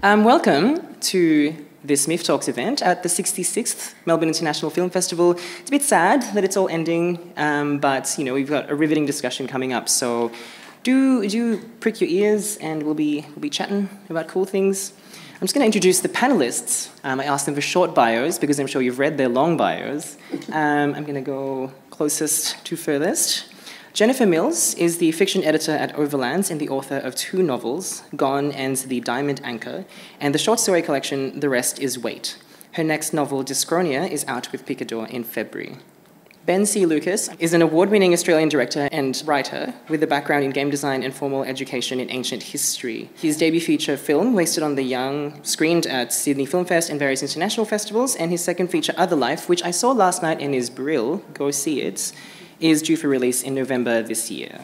Welcome to this MIFF Talks event at the 66th Melbourne International Film Festival. It's a bit sad that it's all ending, but you know, we've got a riveting discussion coming up, so do prick your ears and we'll be chatting about cool things. I'm just going to introduce the panelists. I asked them for short bios because I'm sure you've read their long bios. I'm going to go closest to furthest. Jennifer Mills is the fiction editor at Overlands and the author of 2 novels, Gone and The Diamond Anchor, and the short story collection The Rest Is Wait. Her next novel, Dyschronia, is out with Picador in February. Ben C Lucas is an award-winning Australian director and writer with a background in game design and formal education in ancient history. His debut feature film, Wasted on the Young, screened at Sydney Film Fest and various international festivals, and his second feature, OtherLife, which I saw last night and is brill, go see it, is due for release in November this year.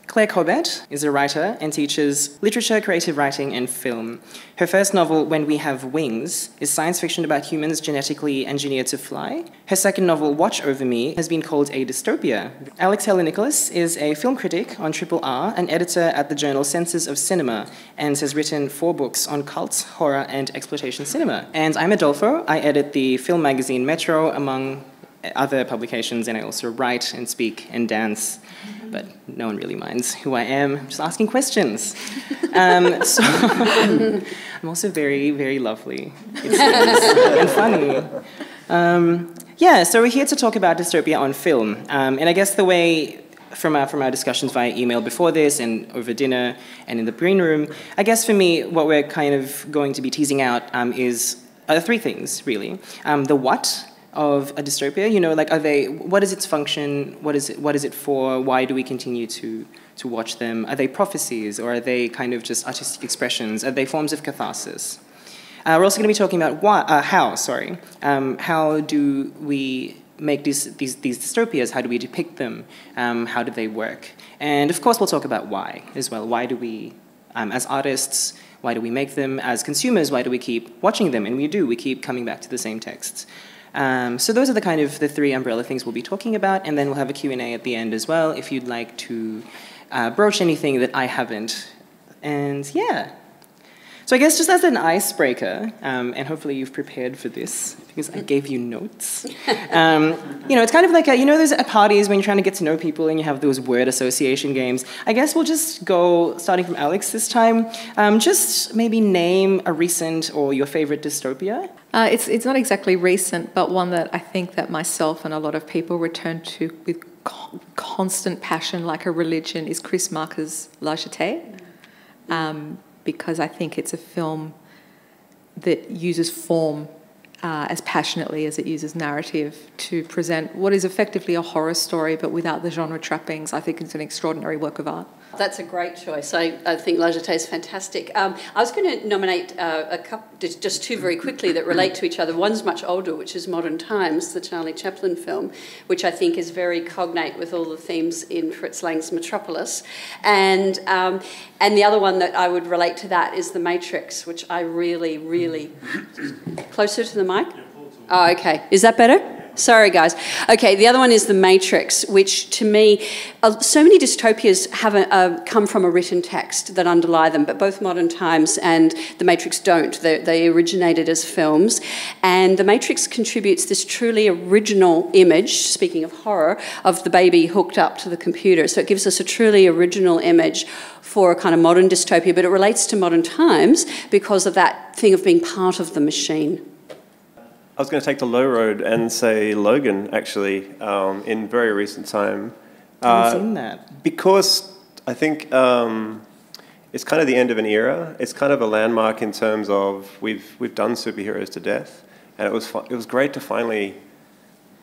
Clare Corvette is a writer and teaches literature, creative writing, and film. Her first novel, When We Have Wings, is science fiction about humans genetically engineered to fly. Her second novel, Watch Over Me, has been called a dystopia. Alex Nicholas is a film critic on Triple R, an editor at the journal Senses of Cinema, and has written 4 books on cult, horror, and exploitation cinema. And I'm Adolfo. I edit the film magazine Metro, among other publications, and I also write and speak and dance, but no one really minds who I am. I'm just asking questions. So I'm also very, very lovely, it seems, and funny. Yeah, so we're here to talk about dystopia on film, and I guess the way from our discussions via email before this and over dinner and in the green room, I guess for me what we're kind of going to be teasing out is 3 things, really. The what of a dystopia, you know, like what is its function, what is it for, why do we continue to watch them, are they prophecies or are they kind of just artistic expressions, are they forms of catharsis? We're also going to be talking about how do we make these dystopias, how do we depict them, how do they work, and of course we'll talk about why as well. Why do we, as artists, why do we make them? As consumers, why do we keep watching them? And we keep coming back to the same texts. So those are the 3 umbrella things we'll be talking about, and then we'll have a Q&A at the end as well if you'd like to broach anything that I haven't. And yeah. So I guess just as an icebreaker, and hopefully you've prepared for this, because I gave you notes. You know, it's kind of like, there's at parties when you're trying to get to know people and you have those word association games. I guess we'll just go, starting from Alex this time, just maybe name a recent or your favorite dystopia. It's not exactly recent, but one that I think that myself and a lot of people return to with constant passion, like a religion, is Chris Marker's La Jetée. Because I think it's a film that uses form as passionately as it uses narrative to present what is effectively a horror story, but without the genre trappings. I think it's an extraordinary work of art. That's a great choice. I think La Jetée is fantastic. I was going to nominate a couple, just 2 very quickly that relate to each other. One's much older, which is Modern Times, the Charlie Chaplin film, which I think is very cognate with all the themes in Fritz Lang's Metropolis. And the other one that I would relate to that is The Matrix, which I really, really... Closer to the mic? Oh, okay. Is that better? Sorry, guys. Okay, the other one is The Matrix, which to me, so many dystopias have come from a written text that underlie them, but both Modern Times and The Matrix don't. They originated as films, and The Matrix contributes this truly original image, speaking of horror, of the baby hooked up to the computer. So it gives us a truly original image for a kind of modern dystopia, but it relates to Modern Times because of that thing of being part of the machine. I was going to take the low road and say Logan, actually, in very recent time. I haven't seen that. Because I think it's kind of the end of an era. It's kind of a landmark in terms of we've done superheroes to death, and it was great to finally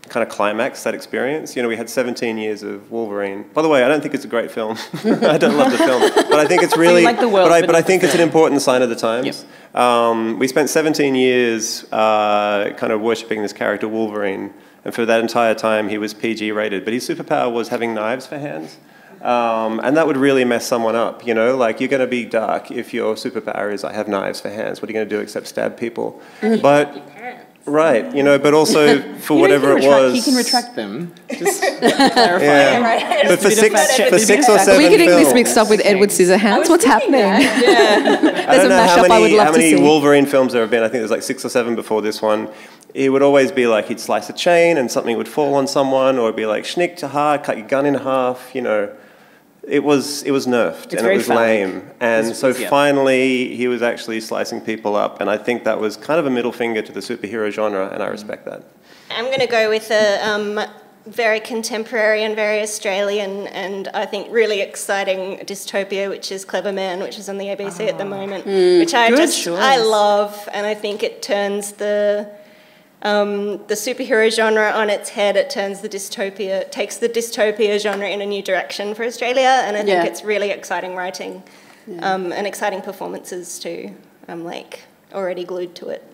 kind of climax that experience. You know, we had 17 years of Wolverine. By the way, I don't think it's a great film. I don't love the film, but I think it's really. So you like the world, but I think it's an important sign of the times. Yep. We spent 17 years kind of worshipping this character Wolverine, and for that entire time he was PG rated. But his superpower was having knives for hands, and that would really mess someone up. You know, like you're going to be dark if your superpower is I have knives for hands. What are you going to do except stab people? But Right, you know, but also for whatever it was. He can retract them. Just clarify. Yeah. Right? But for 6 or 7 Are we getting films, this mixed up with Edward Scissorhands? What's happening? I don't know how many Wolverine films there have been. I think there's like 6 or 7 before this one. It would always be like he'd slice a chain and something would fall on someone, or it'd be like schnick to hard, cut your gun in half, you know. It was nerfed and it was lame. And so finally he was actually slicing people up, and I think that was kind of a middle finger to the superhero genre, and I respect that. I'm going to go with a very contemporary and very Australian and I think really exciting dystopia, which is Clever Man, which is on the ABC at the moment, which I love, and I think it turns the superhero genre on its head. It turns takes the dystopia genre in a new direction for Australia, and I think it's really exciting writing and exciting performances too. I'm like already glued to it.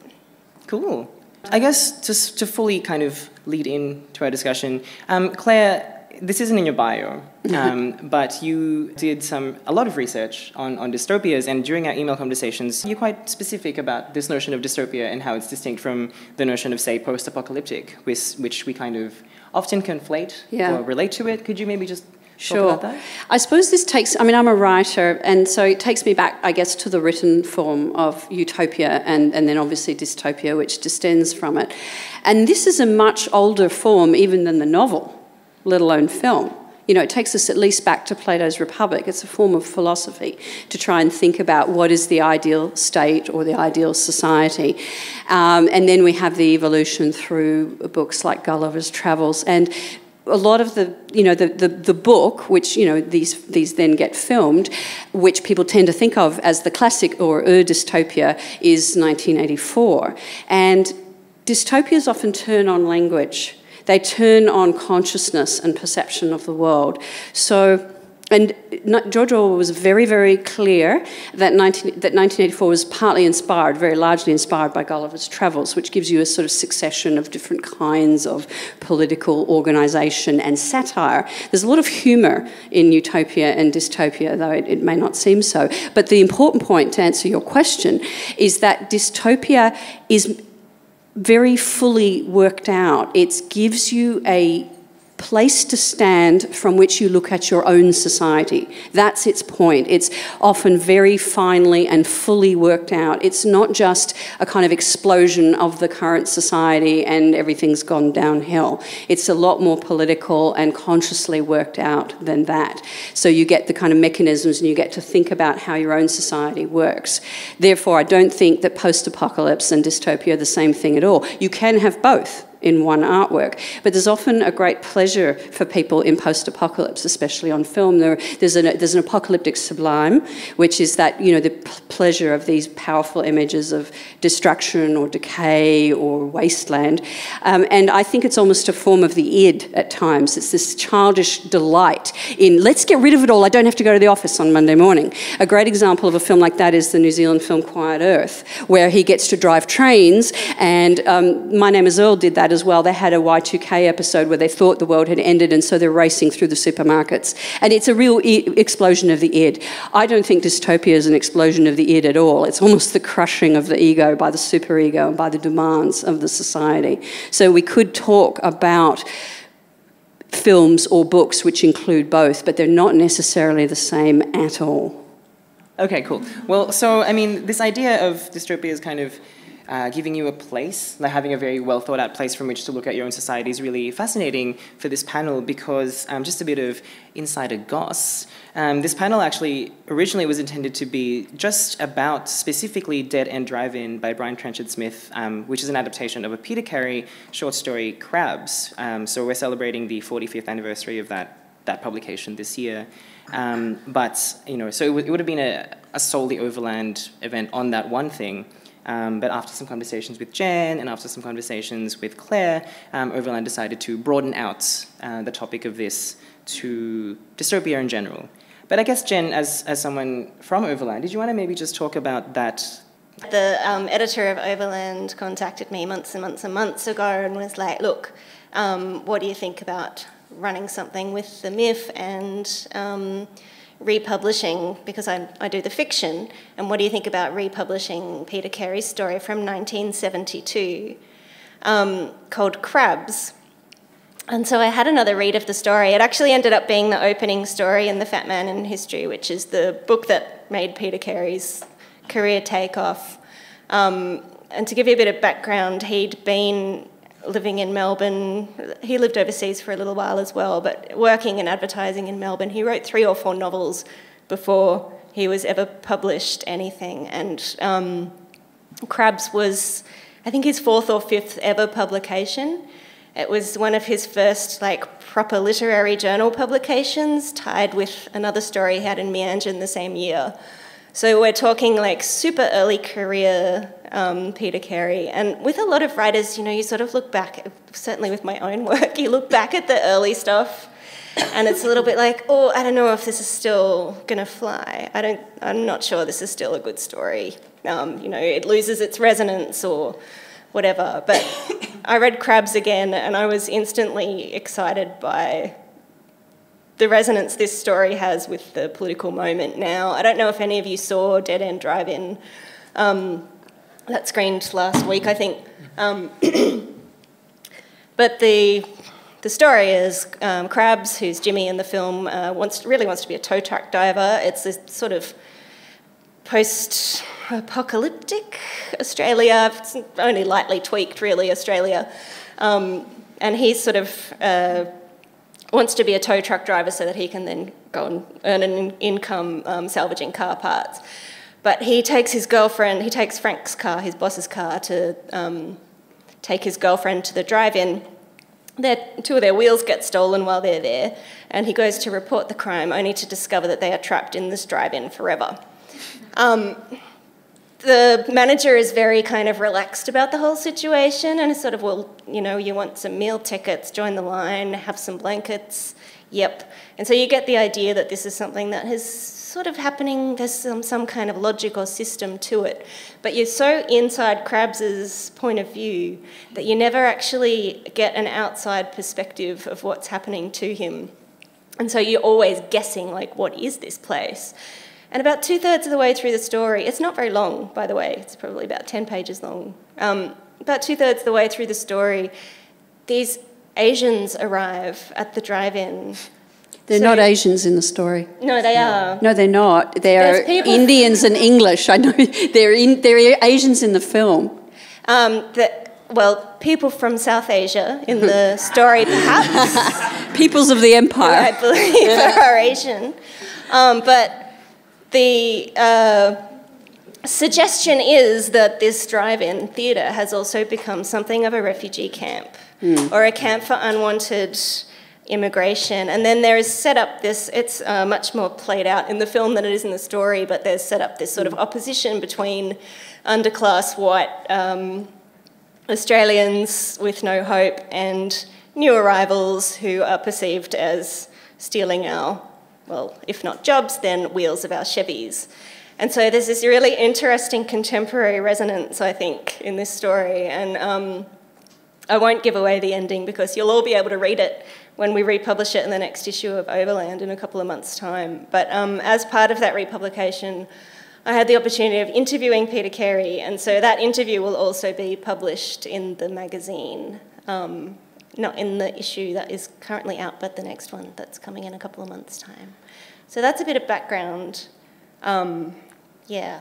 Cool. I guess just to fully kind of lead into our discussion, Claire, this isn't in your bio, but you did a lot of research on dystopias, and during our email conversations, you're quite specific about this notion of dystopia and how it's distinct from the notion of, say, post-apocalyptic, which we kind of often conflate or relate to it. Could you maybe just talk about that? I suppose this I'm a writer, and so it takes me back, I guess, to the written form of Utopia and then obviously Dystopia, which distends from it. And this is a much older form even than the novel, let alone film. You know, it takes us at least back to Plato's Republic. It's a form of philosophy to try and think about what is the ideal state or the ideal society. And then we have the evolution through books like Gulliver's Travels. And a lot of the book, which, you know, these then get filmed, which people tend to think of as the classic or dystopia, is 1984. And dystopias often turn on language. They turn on consciousness and perception of the world. So, and George Orwell was very, very clear that 1984 was partly inspired, very largely inspired by Gulliver's Travels, which gives you a sort of succession of different kinds of political organisation and satire. There's a lot of humour in Utopia and Dystopia, though it may not seem so. But the important point, to answer your question, is that Dystopia is very fully worked out. It gives you a place to stand from which you look at your own society. That's its point. It's often very finely and fully worked out. It's not just a kind of explosion of the current society and everything's gone downhill. It's a lot more political and consciously worked out than that. So you get the kind of mechanisms and you get to think about how your own society works. Therefore, I don't think that post-apocalypse and dystopia are the same thing at all. You can have both in one artwork. But there's often a great pleasure for people in post-apocalypse, especially on film. There's an apocalyptic sublime, which is that, you know, the pleasure of these powerful images of destruction or decay or wasteland. And I think it's almost a form of the id at times. It's this childish delight in, let's get rid of it all, I don't have to go to the office on Monday morning. A great example of a film like that is the New Zealand film Quiet Earth, where he gets to drive trains, and My Name is Earl did that as well. They had a Y2K episode where they thought the world had ended, and so they're racing through the supermarkets. And it's a real explosion of the id. I don't think dystopia is an explosion of the id at all. It's almost the crushing of the ego by the superego and by the demands of the society. So we could talk about films or books which include both, but they're not necessarily the same at all. Okay, cool. Well, so, I mean, this idea of dystopia is kind of giving you a place, like having a very well thought out place from which to look at your own society is really fascinating for this panel because just a bit of insider goss. This panel actually originally was intended to be just about specifically Dead End Drive-In by Brian Trenchard-Smith, which is an adaptation of a Peter Carey short story, Crabs. So we're celebrating the 45th anniversary of that publication this year. But, you know, so it would have been a solely Overland event on that one thing. But after some conversations with Jen and after some conversations with Claire, Overland decided to broaden out the topic of this to dystopia in general. But I guess, Jen, as someone from Overland, did you want to maybe just talk about that? The editor of Overland contacted me months and months and months ago and was like, look, what do you think about running something with the MIFF and republishing, because I do the fiction, and what do you think about republishing Peter Carey's story from 1972? called Crabs. And so I had another read of the story. It actually ended up being the opening story in The Fat Man in History, which is the book that made Peter Carey's career take off. And to give you a bit of background, he'd been living in Melbourne. He lived overseas for a little while as well, but working in advertising in Melbourne. He wrote 3 or 4 novels before he was ever published anything. And Crabs was, I think, his 4th or 5th ever publication. It was one of his first, like, proper literary journal publications, tied with another story he had in Meanjin the same year. So we're talking, like, super early career Peter Carey. And with a lot of writers, you know, you sort of look back, certainly with my own work, you look back at the early stuff and it's a little bit like, oh, I don't know if this is still going to fly. I'm not sure this is still a good story. You know, it loses its resonance or whatever. But I read Crabs again and I was instantly excited by the resonance this story has with the political moment now. I don't know if any of you saw Dead End Drive-In. That screened last week, I think. But the story is Crabs, who's Jimmy in the film, really wants to be a tow truck diver. It's this sort of post-apocalyptic Australia. It's only lightly tweaked, really, Australia. And he sort of wants to be a tow truck driver so that he can then go and earn an income salvaging car parts. But he takes his girlfriend, he takes Frank's car, his boss's car, to take his girlfriend to the drive-in. 2 of their wheels get stolen while they're there, and he goes to report the crime, only to discover that they are trapped in this drive-in forever. The manager is very kind of relaxed about the whole situation, and is sort of, well, you know, you want some meal tickets, join the line, have some blankets, yep. And so you get the idea that this is something that is sort of happening, there's some kind of logic or system to it. But you're so inside Crabs's point of view that you never actually get an outside perspective of what's happening to him. And so you're always guessing, like, what is this place? And about 2/3 of the way through the story, it's not very long, by the way, it's probably about 10 pages long. About 2/3 of the way through the story, these Asians arrive at the drive-in. They're not Asians in the story. No, they are. No, they're not. They're Indians and English. I know they're Asians in the film. Well, people from South Asia in the story, perhaps. Peoples of the Empire. I believe are Asian. But the suggestion is that this drive-in theatre has also become something of a refugee camp or a camp for unwanted immigration. And then there is set up this, it's much more played out in the film than it is in the story, but there's set up this sort of opposition between underclass white Australians with no hope and new arrivals who are perceived as stealing our, well, if not jobs, then wheels of our Chevys. And so there's this really interesting contemporary resonance, I think, in this story. And I won't give away the ending because you'll all be able to read it when we republish it in the next issue of Overland in a couple of months' time. But as part of that republication, I had the opportunity of interviewing Peter Carey, and so that interview will also be published in the magazine. Not in the issue that is currently out, but the next one that's coming in a couple of months' time. So that's a bit of background. Yeah.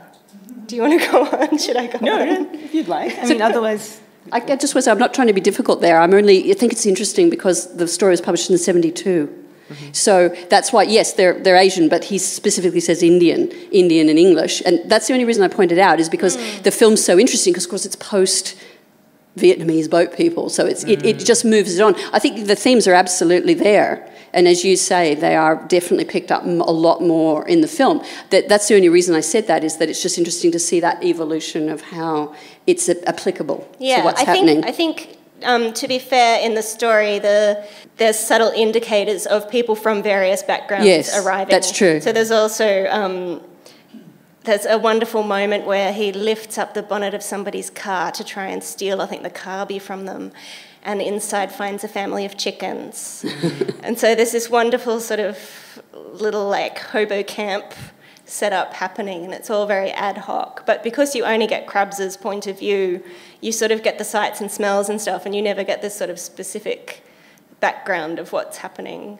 Do you want to go on? Should I go on? No, if you'd like. I mean, otherwise... I just want to say, I'm not trying to be difficult there. I think it's interesting because the story was published in 1972. Mm-hmm. So that's why, yes, they're Asian, but he specifically says Indian and English. And that's the only reason I pointed out is because the film's so interesting because, of course, it's post-Vietnamese boat people. So it just moves it on. I think the themes are absolutely there. And as you say, they are definitely picked up a lot more in the film. That's the only reason I said that, is that it's just interesting to see that evolution of how it's applicable to what's happening. I think to be fair, in the story, there's subtle indicators of people from various backgrounds arriving. That's true. So there's also there's a wonderful moment where he lifts up the bonnet of somebody's car to try and steal, I think, the carby from them, and inside finds a family of chickens. And so there's this wonderful sort of little, like, hobo camp set up happening, and it's all very ad hoc. But because you only get Krabs's point of view, you sort of get the sights and smells and stuff, and you never get this sort of specific background of what's happening.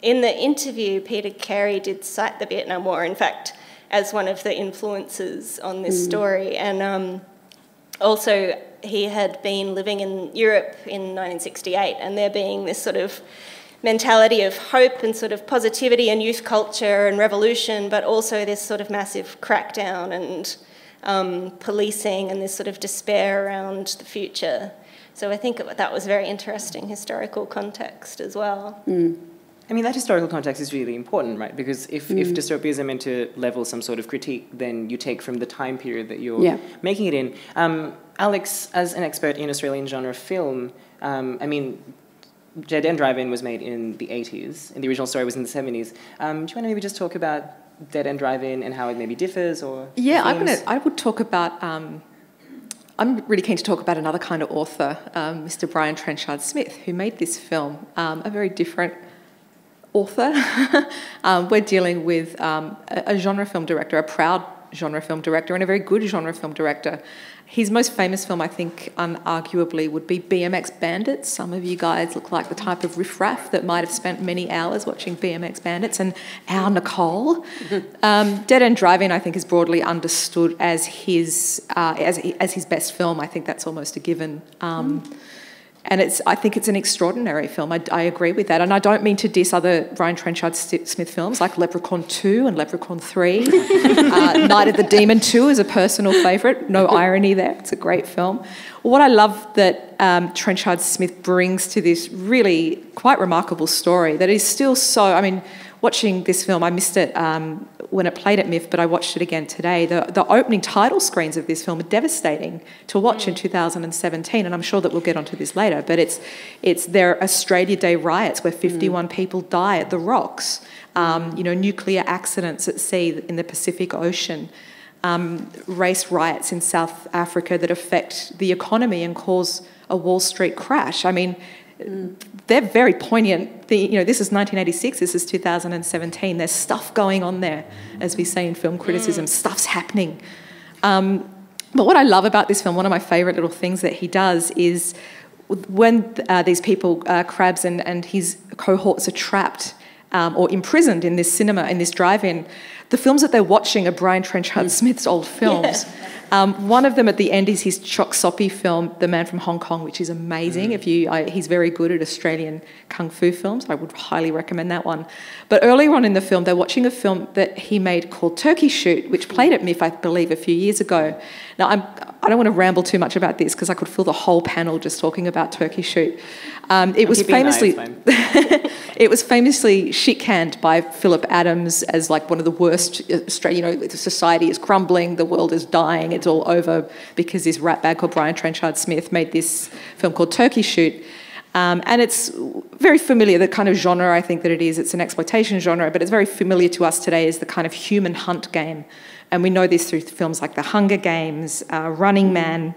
In the interview, Peter Carey did cite the Vietnam War, in fact, as one of the influences on this story. And also, he had been living in Europe in 1968, and there being this sort of mentality of hope and sort of positivity and youth culture and revolution, but also this sort of massive crackdown and policing and this sort of despair around the future. So I think that was very interesting historical context as well. I mean, that historical context is really important, right? Because if dystopias are meant to level some sort of critique, then you take from the time period that you're making it in. Alex, as an expert in Australian genre film, I mean, Dead End Drive-In was made in the 80s, and the original story was in the 70s. Do you want to maybe just talk about Dead End Drive-In and how it maybe differs, or yeah, I would talk about. I'm really keen to talk about another kind of author, Mr. Brian Trenchard-Smith, who made this film. A very different author. We're dealing with a genre film director, a proud genre film director, and a very good genre film director. His most famous film, I think, unarguably, would be Bmx Bandits. Some of you guys look like the type of riffraff that might have spent many hours watching Bmx Bandits, and our Nicole. Dead End Drive-In, I think, is broadly understood as his best film. I think that's almost a given. And I think it's an extraordinary film. I agree with that. And I don't mean to diss other Brian Trenchard-Smith films like Leprechaun 2 and Leprechaun 3. Night of the Demon 2 is a personal favourite. No irony there. It's a great film. What I love that Trenchard-Smith brings to this really quite remarkable story that is still so... I mean, watching this film, I missed it when it played at MIFF, but I watched it again today. The opening title screens of this film are devastating to watch in 2017, and I'm sure that we'll get onto this later, but it's their Australia Day riots where 51 people die at the rocks, nuclear accidents at sea in the Pacific Ocean, race riots in South Africa that affect the economy and cause a Wall Street crash. I mean, they're very poignant. This is 1986, this is 2017. There's stuff going on there, as we say in film criticism. Stuff's happening. But what I love about this film, one of my favourite little things that he does is when these people, Krabs and his cohorts, are trapped or imprisoned in this cinema, in this drive-in, the films that they're watching are Brian Trenchard-Smith's old films. One of them at the end is his Chok Soppy film, The Man from Hong Kong, which is amazing. He's very good at Australian kung fu films. I would highly recommend that one. But earlier on in the film, they're watching a film that he made called Turkey Shoot, which played at MIFF, I believe, a few years ago. Now, I don't want to ramble too much about this because I could fill the whole panel just talking about Turkey Shoot. It was famously shit-canned by Philip Adams as like one of the worst. Society is crumbling, the world is dying, it's all over because this ratbag called Brian Trenchard-Smith made this film called Turkey Shoot. And it's very familiar, the kind of genre I think that it is. It's an exploitation genre, but it's very familiar to us today as the kind of human hunt game. And we know this through films like The Hunger Games, Running Man.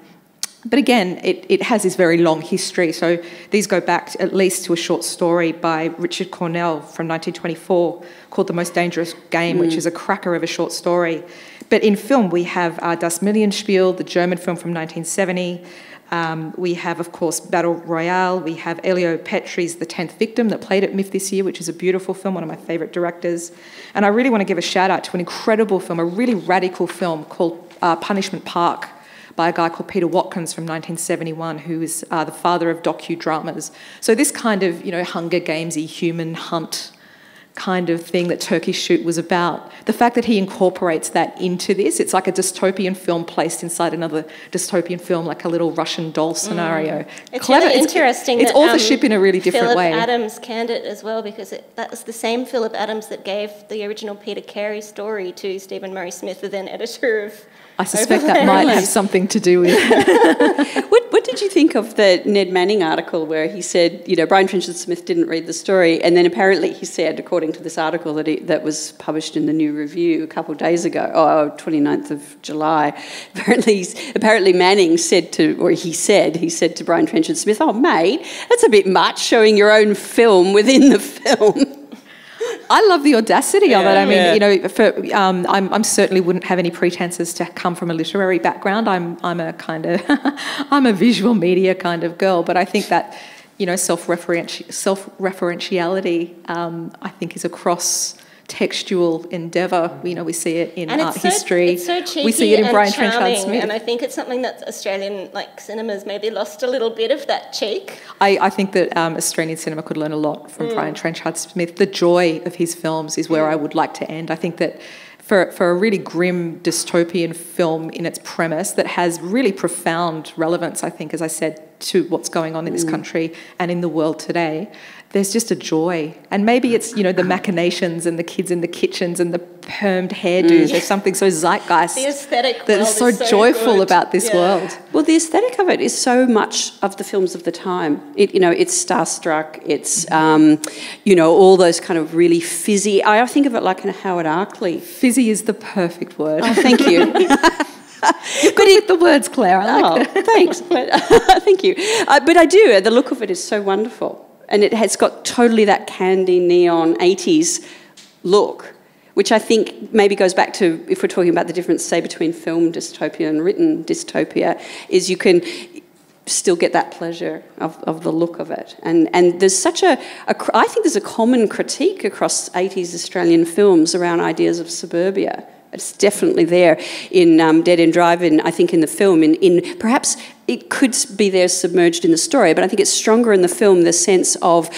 But again, it has this very long history. So these go back at least to a short story by Richard Cornell from 1924 called The Most Dangerous Game, which is a cracker of a short story. But in film, we have Das Millienspiel, the German film from 1970. We have, of course, Battle Royale. We have Elio Petri's The 10th Victim that played at MIFF this year, which is a beautiful film, one of my favourite directors. And I really want to give a shout out to an incredible film, a really radical film called Punishment Park, by a guy called Peter Watkins from 1971, who is the father of docudramas. So this kind of, Hunger Games-y human hunt kind of thing that Turkey Shoot was about, the fact that he incorporates that into this, it's like a dystopian film placed inside another dystopian film, like a little Russian doll scenario. It's clever. Really interesting. It's authorship in a really different way. Philip Adams canned it as well, because that was the same Philip Adams that gave the original Peter Carey story to Stephen Murray Smith, the then editor of... I suspect that might have something to do with it. What did you think of the Ned Manning article where he said, Brian Trenchard-Smith didn't read the story, and then apparently he said, according to this article that was published in the New Review a couple of days ago, 29th of July, apparently Manning said to Brian Trenchard-Smith, "Oh, mate, that's a bit much showing your own film within the film." I love the audacity of it. I mean, you know, I'm certainly wouldn't have any pretenses to come from a literary background. I'm a kind of I'm a visual media kind of girl, but I think that, you know, self-referentiality, I think, is a cross-textual endeavour. You know, we see it in art history. It's so cheeky, we see it in and Brian charming, Trenchard-Smith. and I think it's something that Australian cinemas maybe lost a little bit of that cheek. I think that Australian cinema could learn a lot from Brian Trenchard-Smith. The joy of his films is where I would like to end. I think that for a really grim dystopian film in its premise that has really profound relevance, I think, as I said, to what's going on in this country and in the world today, there's just a joy. And maybe it's, you know, the machinations and the kids in the kitchens and the permed hairdos. There's something so zeitgeist The aesthetic that is so joyful good. about this world. Well, the aesthetic of it is so much of the films of the time. It, you know, it's starstruck. It's, you know, all those kind of really fizzy. I think of it like in a Howard Arkley. Fizzy is the perfect word. Oh, thank you. You're good with the words, Claire. I like that. Thanks. Thank you. But I do. The look of it is so wonderful. And it has got totally that candy neon 80s look, which I think maybe goes back to, if we're talking about the difference, say, between film dystopia and written dystopia, is you can still get that pleasure of the look of it. And there's such I think there's a common critique across 80s Australian films around ideas of suburbia. It's definitely there in Dead End Drive-In, I think, in the film. In perhaps it could be there submerged in the story, but I think it's stronger in the film, the sense of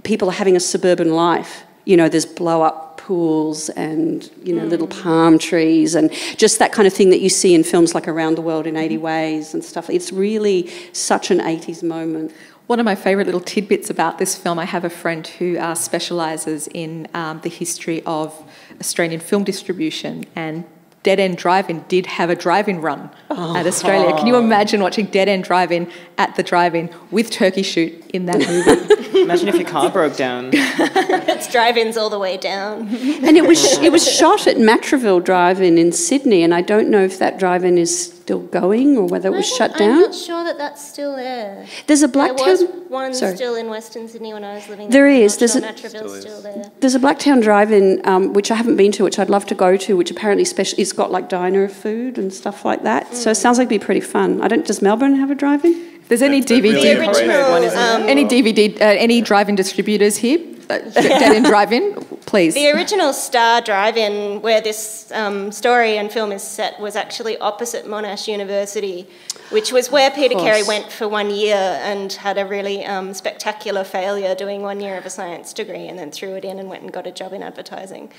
people having a suburban life. You know, there's blow-up pools and, you know, little palm trees and just that kind of thing that you see in films like Around the World in 80 Ways and stuff. It's really such an 80s moment. One of my favourite little tidbits about this film, I have a friend who specialises in the history of Australian film distribution, and Dead End Drive-In did have a drive-in run at Australia. Can you imagine watching Dead End Drive-In at the drive-in with Turkey Shoot in that movie? Imagine if your car broke down. It's drive-ins all the way down. And it was shot at Matraville Drive-In in Sydney, and I don't know if that drive-in is still going or whether it was shut down. I'm not sure that that's still there. There's a Blacktown... There was one still in Western Sydney when I was living there. There Is. There's Matraville's still there. There's a Blacktown Drive-In, which I haven't been to, which I'd love to go to, which apparently it's got like diner food and stuff like that. So it sounds like it'd be pretty fun. Does Melbourne have a drive-in? If there's any DVD... The original... any DVD... any drive-in distributors here? Dead End Drive-In, please. The original Star Drive-In, where this story and film is set, was actually opposite Monash University, which was where Peter Carey went for 1 year and had a really spectacular failure doing 1 year of a science degree, and then threw it in and went and got a job in advertising.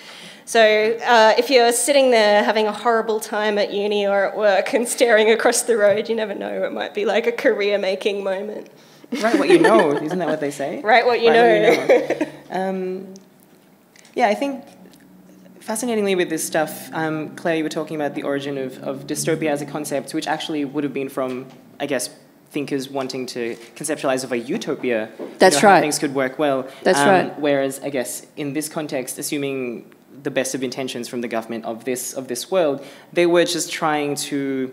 So if you're sitting there having a horrible time at uni or at work and staring across the road, you never know, it might be like a career-making moment. Write what you know, isn't that what they say? Write what you know. Yeah, I think fascinatingly with this stuff, Claire, you were talking about the origin of dystopia as a concept, which actually would have been from, I guess, thinkers wanting to conceptualize of a utopia. That's how right. Things could work well. That's right. Whereas, I guess, in this context, assuming the best of intentions from the government of this world, they were just trying to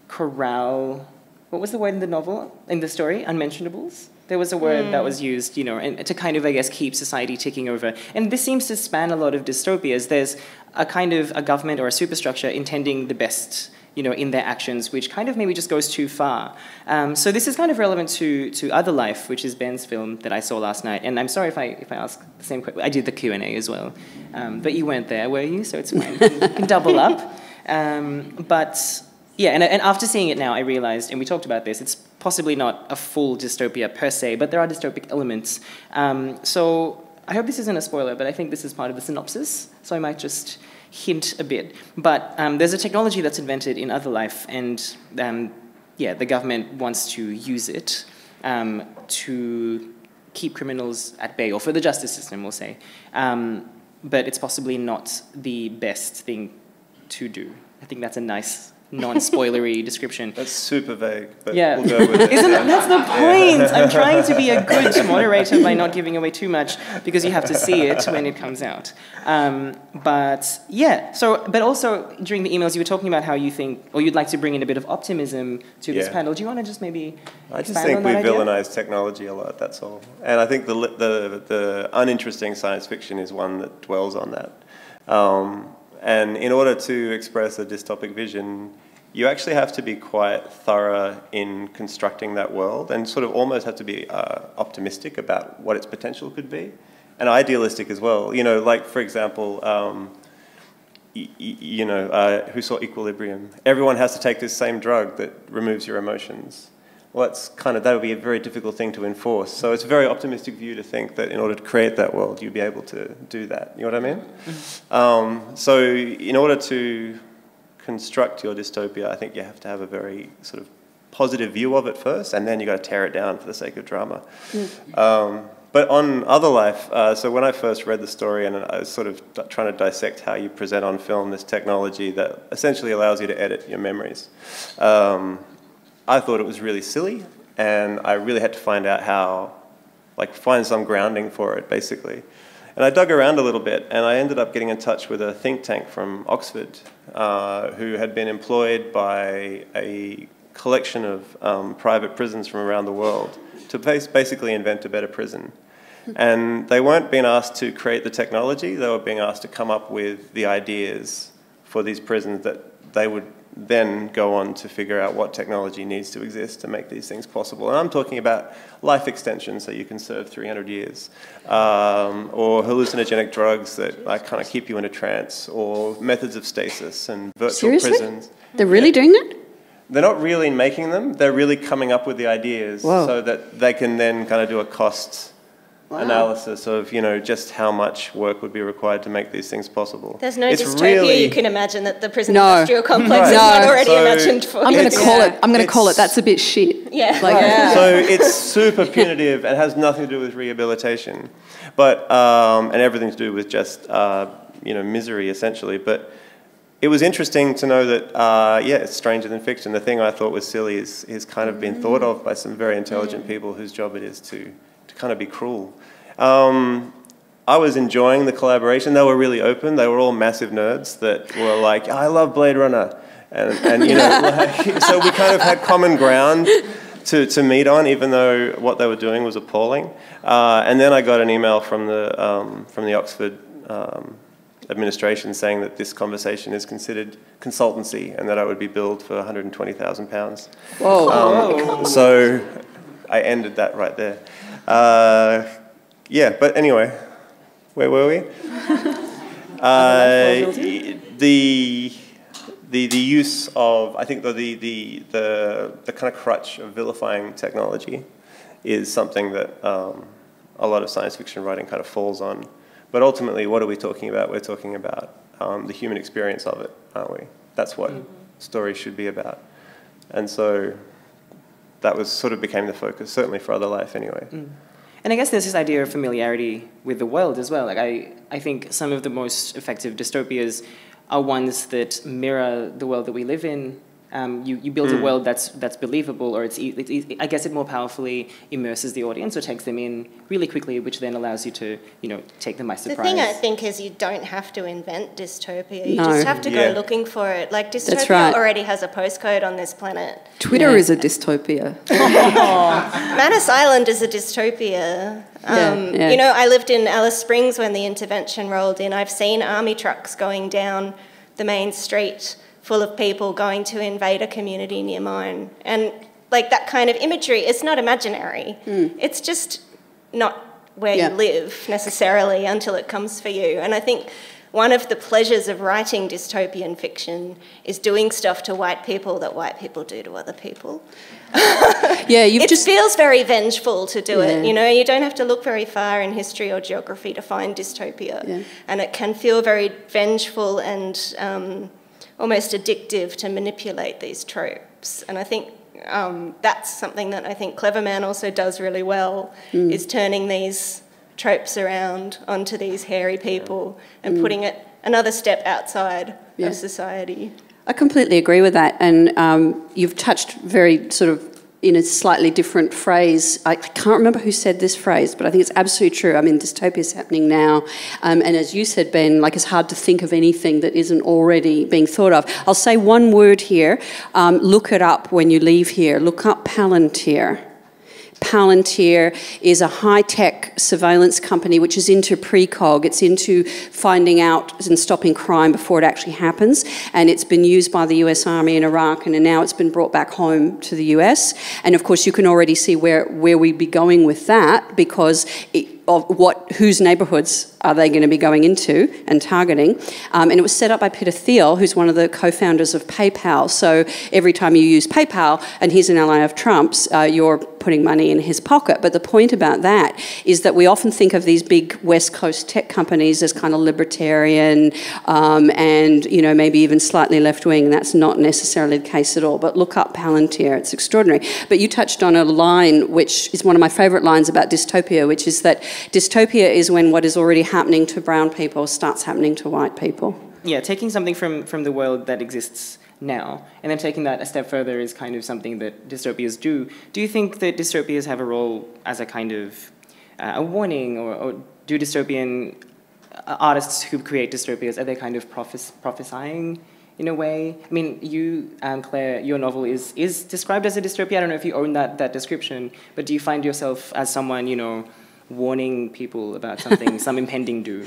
corral... What was the word in the novel, in the story? Unmentionables? There was a word that was used, you know, and to kind of, I guess, keep society ticking over. And this seems to span a lot of dystopias. There's a kind of a government or a superstructure intending the best, you know, in their actions, which kind of maybe just goes too far. So this is kind of relevant to OtherLife, which is Ben's film that I saw last night. And I'm sorry if I ask the same question. I did the Q&A as well. But you weren't there, were you? So it's fine. You can double up. But... yeah, and after seeing it now, I realized, and we talked about this, it's possibly not a full dystopia per se, but there are dystopic elements. So I hope this isn't a spoiler, but I think this is part of the synopsis, so I might just hint a bit. But there's a technology that's invented in OtherLife, and yeah, the government wants to use it to keep criminals at bay, or for the justice system, we'll say. But it's possibly not the best thing to do. I think that's a nice non-spoilery description. That's super vague, but yeah. we'll go with it. That's the point. Yeah. I'm trying to be a good moderator by not giving away too much, because you have to see it when it comes out. But yeah, but also during the emails you were talking about how you think, or you'd like to bring in a bit of optimism to this panel. Do you want to just maybe I just think we villainize technology a lot, that's all. And I think the uninteresting science fiction is one that dwells on that. And in order to express a dystopic vision, you actually have to be quite thorough in constructing that world, and sort of almost have to be optimistic about what its potential could be, and idealistic as well. You know, like for example, who saw Equilibrium? Everyone has to take this same drug that removes your emotions. Well, that would be a very difficult thing to enforce. So it's a very optimistic view to think that in order to create that world, you'd be able to do that. You know what I mean? Mm-hmm. So in order to construct your dystopia, I think you have to have a very sort of positive view of it first, and then you've got to tear it down for the sake of drama. Mm-hmm. But on OtherLife, so when I first read the story and I was sort of trying to dissect how you present on film this technology that essentially allows you to edit your memories, I thought it was really silly, and I really had to find out how, find some grounding for it, basically. And I dug around a little bit, and I ended up getting in touch with a think tank from Oxford who had been employed by a collection of private prisons from around the world to basically invent a better prison. And they weren't being asked to create the technology, they were being asked to come up with the ideas for these prisons that they would then go on to figure out what technology needs to exist to make these things possible. And I'm talking about life extension, so you can serve 300 years, or hallucinogenic drugs that kind of keep you in a trance, or methods of stasis and virtual prisons. They're really doing that? They're not really making them, they're really coming up with the ideas so that they can then kind of do a cost analysis of, just how much work would be required to make these things possible. There's no dystopia you can imagine that the prison industrial complex is not already imagined for. I'm going to call it. That's a bit shit. Yeah. So it's super punitive and has nothing to do with rehabilitation, but and everything to do with just misery essentially. But it was interesting to know that it's stranger than fiction. The thing I thought was silly is kind of been thought of by some very intelligent people whose job it is to kind of be cruel. I was enjoying the collaboration. They were really open. They were all massive nerds that were like, I love Blade Runner. And so we kind of had common ground to meet on, even though what they were doing was appalling. And then I got an email from the Oxford administration saying that this conversation is considered consultancy and that I would be billed for £120,000. Whoa. So I ended that right there. But anyway, where were we? The use of, I think the kind of crutch of vilifying technology is something that a lot of science fiction writing kind of falls on. But ultimately, what are we talking about? We're talking about the human experience of it, aren't we? That's what stories should be about. And so that sort of became the focus, certainly for OtherLife anyway. And I guess there's this idea of familiarity with the world as well. I think some of the most effective dystopias are ones that mirror the world that we live in. You build a world that's believable, or I guess it more powerfully immerses the audience or takes them in really quickly, which then allows you to take them by surprise. The thing I think is you don't have to invent dystopia. You just have to go looking for it. Like dystopia already has a postcode on this planet. Twitter is a dystopia. Manus Island is a dystopia. I lived in Alice Springs when the intervention rolled in. I've seen army trucks going down the main street full of people going to invade a community near mine. And that kind of imagery, it's not imaginary. It's just not where you live necessarily until it comes for you. And I think one of the pleasures of writing dystopian fiction is doing stuff to white people that white people do to other people. It feels very vengeful to do it. You don't have to look very far in history or geography to find dystopia. And it can feel very vengeful and almost addictive to manipulate these tropes. And I think that's something that I think Clever Man also does really well, is turning these tropes around onto these hairy people and putting it another step outside of society. I completely agree with that, and you've touched very sort of in a slightly different phrase. I can't remember who said this phrase, but I think it's absolutely true. I mean, dystopia is happening now, and as you said, Ben, like it's hard to think of anything that isn't already being thought of. I'll say one word here. Look it up when you leave here. Look up Palantir. Palantir is a high-tech surveillance company which is into precog. It's into finding out and stopping crime before it actually happens. And it's been used by the US Army in Iraq, and now it's been brought back home to the US. And of course, you can already see where we'd be going with that, because whose neighbourhoods are they going to be going into and targeting. And it was set up by Peter Thiel, who's one of the co-founders of PayPal. So every time you use PayPal, and he's an ally of Trump's, you're putting money in his pocket. But the point about that is that we often think of these big West Coast tech companies as kind of libertarian and, you know, maybe even slightly left-wing. That's not necessarily the case at all. But look up Palantir. It's extraordinary. But you touched on a line which is one of my favourite lines about dystopia, which is that dystopia is when what is already happening to brown people starts happening to white people. Yeah, taking something from the world that exists now, and then taking that a step further is kind of something that dystopias do. Do you think that dystopias have a role as a kind of a warning, or do dystopian artists who create dystopias, are they kind of prophesying in a way? I mean, you, Claire, your novel is described as a dystopia. I don't know if you own that description, but do you find yourself as someone, you know, warning people about something, some impending doom?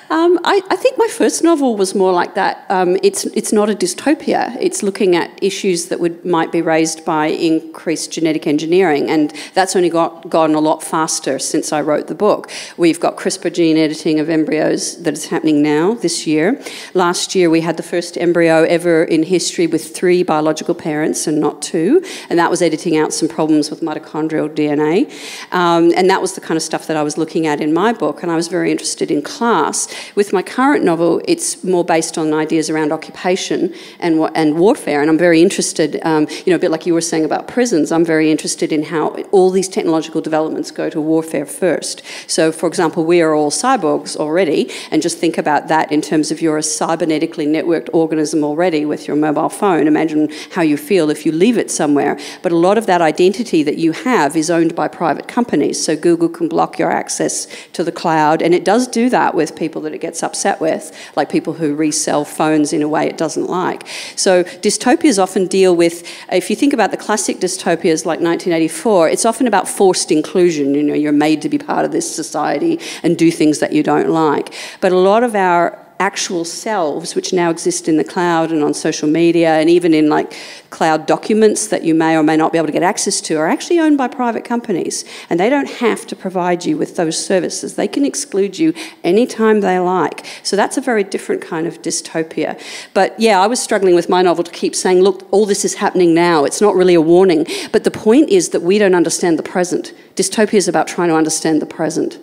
I think my first novel was more like that. It's not a dystopia. It's looking at issues that might be raised by increased genetic engineering, and that's only gone a lot faster since I wrote the book. We've got CRISPR gene editing of embryos that is happening now, this year. Last year we had the first embryo ever in history with 3 biological parents and not 2, and that was editing out some problems with mitochondrial DNA. And that was the kind of stuff that I was looking at in my book, and I was very interested in class. With my current novel, it's more based on ideas around occupation and warfare, and I'm very interested, you know, a bit like you were saying about prisons, I'm very interested in how all these technological developments go to warfare first. So, for example, we are all cyborgs already, and just think about that in terms of you're a cybernetically networked organism already with your mobile phone. Imagine how you feel if you leave it somewhere. But a lot of that identity that you have is owned by private companies, so Google can block your access to the cloud, and it does do that with people that it gets upset with, like people who resell phones in a way it doesn't like. So dystopias often deal with, if you think about the classic dystopias like 1984, it's often about forced inclusion. You know, you're made to be part of this society and do things that you don't like. But a lot of our actual selves, which now exist in the cloud and on social media and even in like cloud documents that you may or may not be able to get access to, are actually owned by private companies, and they don't have to provide you with those services. They can exclude you anytime they like. So that's a very different kind of dystopia. But yeah, I was struggling with my novel to keep saying, look, all this is happening now. It's not really a warning. But the point is that we don't understand the present. Dystopia is about trying to understand the present.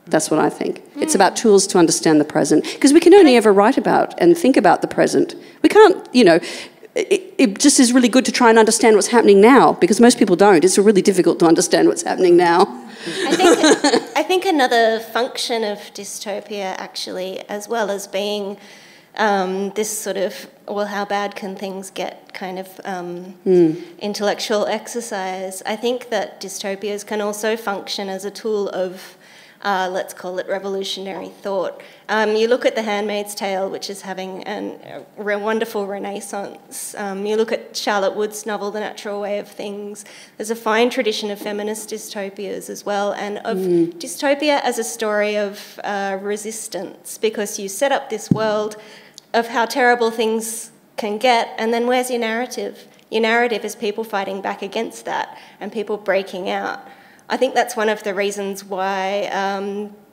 That's what I think. It's about tools to understand the present, because we can only ever write about and think about the present. We can't, you know, it just is really good to try and understand what's happening now, because most people don't. It's really difficult to understand what's happening now. I think another function of dystopia, actually, as well as being this sort of, well, how bad can things get kind of intellectual exercise, I think that dystopias can also function as a tool of let's call it revolutionary thought. You look at The Handmaid's Tale, which is having a wonderful renaissance. You look at Charlotte Wood's novel, The Natural Way of Things. There's a fine tradition of feminist dystopias as well, and of dystopia as a story of resistance, because you set up this world of how terrible things can get, and then where's your narrative? Your narrative is people fighting back against that and people breaking out. I think that's one of the reasons why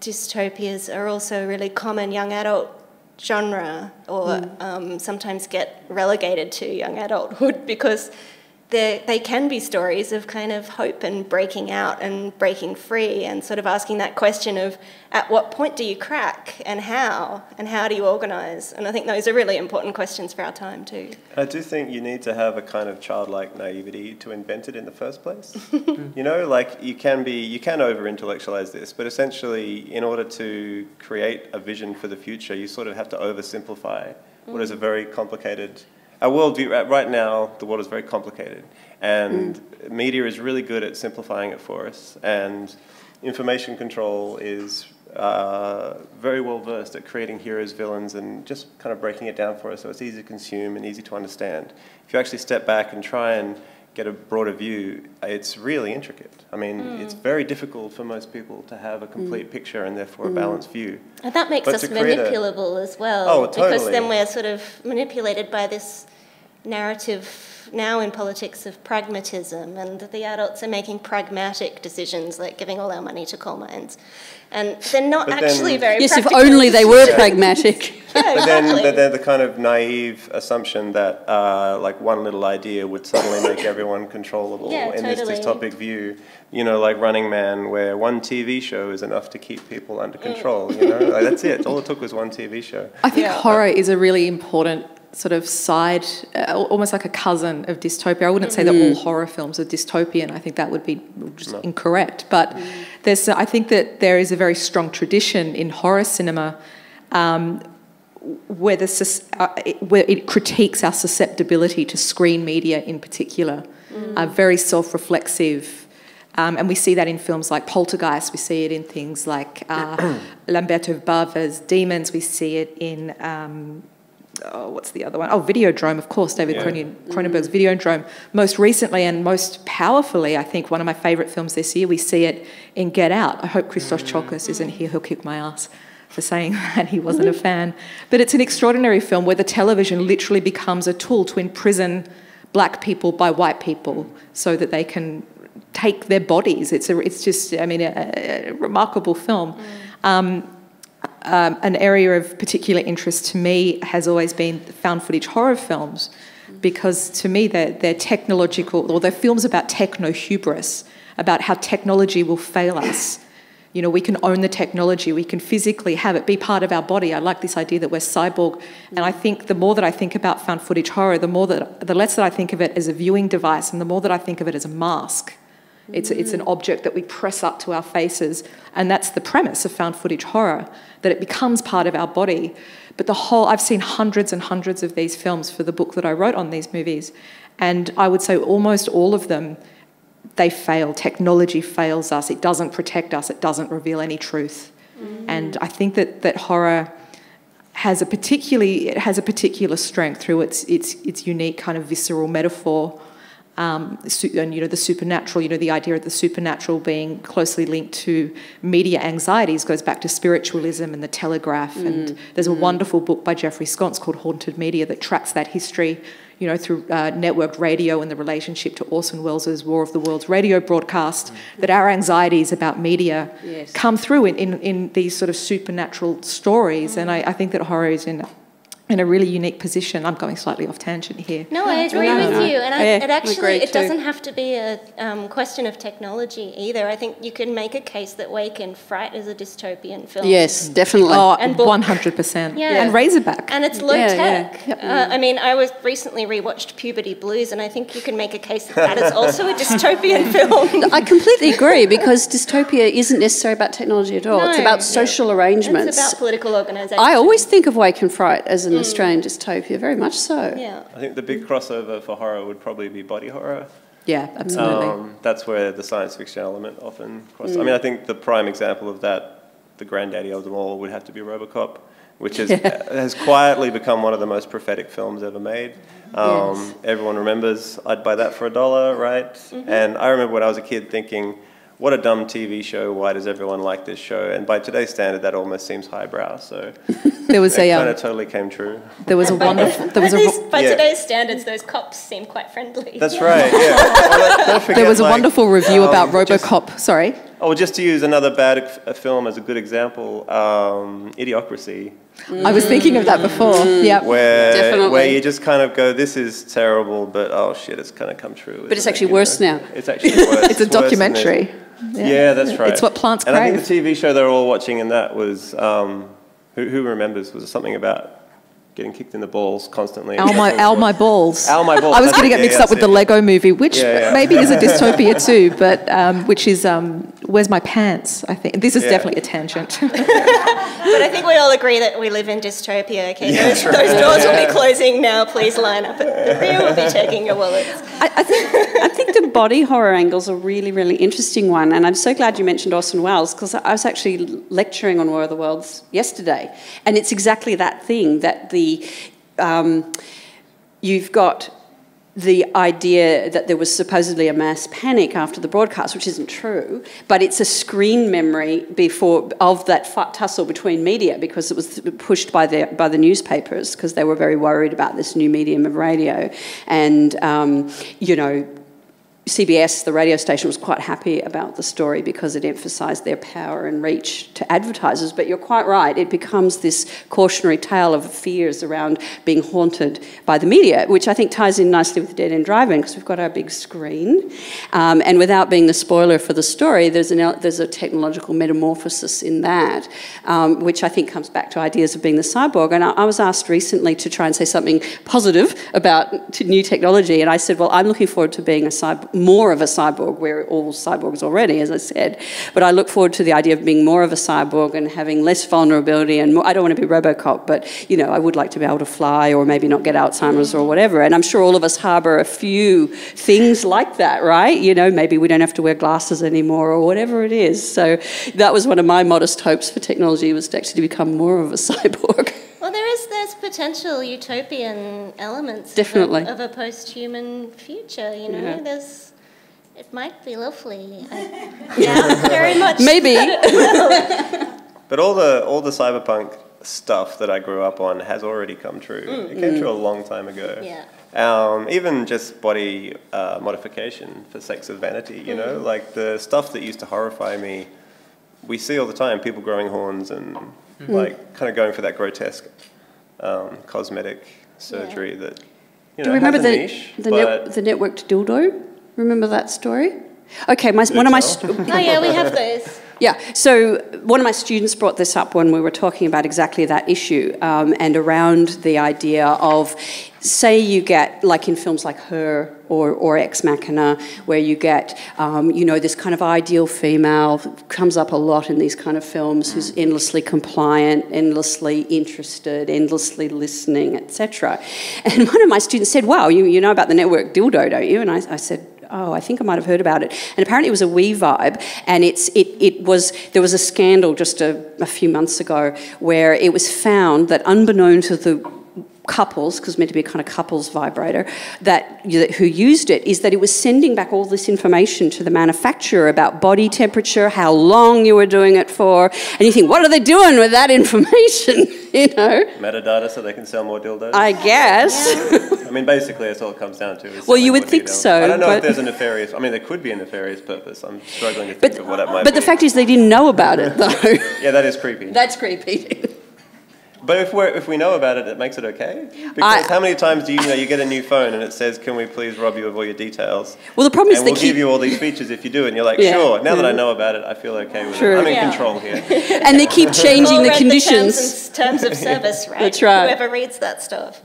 dystopias are also really common young adult genre, or sometimes get relegated to young adulthood, because they can be stories of kind of hope and breaking out and breaking free, and sort of asking that question of at what point do you crack, and how do you organise? And I think those are really important questions for our time too. I do think you need to have a kind of childlike naivety to invent it in the first place. You know, like you can over-intellectualise this, but essentially in order to create a vision for the future, you sort of have to oversimplify what is a very complicated our worldview, right now, the world is very complicated. And media is really good at simplifying it for us. And information control is very well versed at creating heroes, villains, and just kind of breaking it down for us so it's easy to consume and easy to understand. If you actually step back and try and get a broader view, it's really intricate. I mean, it's very difficult for most people to have a complete picture and therefore a balanced view. And that makes us manipulable as well. Oh, totally. Because then we're sort of manipulated by this narrative now in politics of pragmatism, and the adults are making pragmatic decisions like giving all our money to coal mines. And they're not actually very practical. Yes, if only they were pragmatic. Yeah, exactly. But then the kind of naive assumption that like one little idea would suddenly make everyone controllable in this dystopic view, you know, like Running Man, where one TV show is enough to keep people under control, you know? Like, that's it. All it took was one TV show. I think horror is a really important sort of side, almost like a cousin of dystopia. I wouldn't say that all horror films are dystopian. I think that would be just incorrect. But I think that there is a very strong tradition in horror cinema where it critiques our susceptibility to screen media in particular, very self-reflexive. And we see that in films like Poltergeist. We see it in things like Lamberto Bava's Demons. We see it in... what's the other one? Oh, Videodrome, of course, David Cronenberg's Videodrome. Most recently and most powerfully, I think, one of my favourite films this year, we see it in Get Out. I hope Christos Chalkos isn't here. He'll kick my ass for saying that he wasn't a fan. But it's an extraordinary film where the television literally becomes a tool to imprison black people by white people so that they can take their bodies. It's just, I mean, a remarkable film. An area of particular interest to me has always been found footage horror films, because to me they're technological, or they're films about techno-hubris, about how technology will fail us. You know, we can own the technology, we can physically have it be part of our body. I like this idea that we're cyborg, and I think the more that I think about found footage horror, the less that I think of it as a viewing device, and the more that I think of it as a mask. It's an object that we press up to our faces, and that's the premise of found footage horror, that it becomes part of our body. But I've seen hundreds and hundreds of these films for the book that I wrote on these movies, and I would say almost all of them, they fail. Technology fails us. It doesn't protect us. It doesn't reveal any truth. And I think that horror has a particular strength through its unique kind of visceral metaphor. And, you know, the supernatural, you know, the idea of the supernatural being closely linked to media anxieties goes back to spiritualism and the Telegraph. And there's a wonderful book by Jeffrey Sconce called Haunted Media that tracks that history, you know, through networked radio and the relationship to Orson Welles' War of the Worlds radio broadcast, that our anxieties about media come through in these sort of supernatural stories. And I think that horror is in a really unique position. I'm going slightly off tangent here. No, I agree with you. And it doesn't have to be a question of technology either. I think you can make a case that Wake and Fright is a dystopian film. Yes, definitely. Oh, and 100%. Yeah. And Razorback. And it's low tech. I mean, I recently rewatched Puberty Blues, and I think you can make a case that is also a dystopian film. I completely agree, because dystopia isn't necessarily about technology at all. No. It's about social arrangements. It's about political organisation. I always think of Wake and Fright as an Australian dystopia, very much so. Yeah. I think the big crossover for horror would probably be body horror. Yeah, absolutely. That's where the science fiction element often crosses. I mean, I think the prime example of that, the granddaddy of them all, would have to be Robocop, which has quietly become one of the most prophetic films ever made. Everyone remembers, I'd buy that for $1, right? And I remember when I was a kid thinking, what a dumb TV show, why does everyone like this show? And by today's standard, that almost seems highbrow, so there was it kind of totally came true. There was a wonderful... By today's standards, those cops seem quite friendly. That's right, yeah. There was a wonderful review about Robocop, sorry. Oh, just to use another bad film as a good example, Idiocracy. I was thinking of that before, where you just kind of go, this is terrible, but oh shit, it's kind of come true. But it's actually worse now. It's actually worse. It's a documentary. Yeah, that's right. It's what plants crave. And I think the TV show they were all watching in that was, who remembers, was something about getting kicked in the balls constantly. Ow my balls. Ow my balls. I was going to get mixed up with the Lego movie, which maybe is a dystopia too, but which is Where's My Pants, I think. This is definitely a tangent. But I think we all agree that we live in dystopia, okay? Those doors will be closing now. Please line up at the rear. We'll be taking your wallets. I think the body horror angle is a really, really interesting one, and I'm so glad you mentioned Orson Welles, because I was actually lecturing on War of the Worlds yesterday, and it's exactly that thing, that you've got the idea that there was supposedly a mass panic after the broadcast, which isn't true, but it's a screen memory of that tussle between media, because it was pushed by the newspapers, because they were very worried about this new medium of radio. And, CBS, the radio station, was quite happy about the story because it emphasised their power and reach to advertisers. But you're quite right, it becomes this cautionary tale of fears around being haunted by the media, which I think ties in nicely with Dead End Drive-In, because we've got our big screen. And without being the spoiler for the story, there's a technological metamorphosis in that, which I think comes back to ideas of being the cyborg. And I was asked recently to try and say something positive about new technology, and I said, well, I'm looking forward to being more of a cyborg. We're all cyborgs already, as I said, but I look forward to the idea of being more of a cyborg and having less vulnerability and more. I don't want to be Robocop, but I would like to be able to fly, or maybe not get Alzheimer's or whatever. And I'm sure all of us harbour a few things like that, right? Maybe we don't have to wear glasses anymore or whatever it is. So that was one of my modest hopes for technology, was to actually become more of a cyborg. Well, there's potential utopian elements definitely of a post-human future. It might be lovely. Yeah, very much. Maybe. But all the cyberpunk stuff that I grew up on has already come true. It came true a long time ago. Yeah. Even just body modification for sex of vanity, like the stuff that used to horrify me, we see all the time, people growing horns and like kind of going for that grotesque cosmetic surgery that, Do you remember has a niche, the networked dildo? Remember that story? Okay, one of my... Oh yeah, we have those. Yeah, so one of my students brought this up when we were talking about exactly that issue, and around the idea of, say you get, like in films like Her or Ex Machina, where you get, this kind of ideal female, comes up a lot in these kind of films, who's endlessly compliant, endlessly interested, endlessly listening, etc. And one of my students said, wow, you know about the network dildo, don't you? And I said, oh, I think I might have heard about it. And apparently it was a wee vibe, and there was a scandal just a few months ago where it was found that, unbeknown to the couples, because it's meant to be a kind of couples vibrator, who used it, is that it was sending back all this information to the manufacturer about body temperature, how long you were doing it for, and you think, what are they doing with that information? Metadata, so they can sell more dildos. I guess. I mean, basically, that's all it comes down to. Well, you would think so. I don't know if there's a nefarious... I mean, there could be a nefarious purpose. I'm struggling to think of what it might be. But the fact is, they didn't know about it, though. Yeah, that is creepy. That's creepy. But if we know about it, it makes it okay? Because how many times do you get a new phone and it says, can we please rob you of all your details? Well, the problem is and we'll give you all these features if you do it. And you're like, sure, now that I know about it, I feel okay with it. I'm in control here. And they keep changing the conditions. Terms of service, right? That's right. Whoever reads that stuff.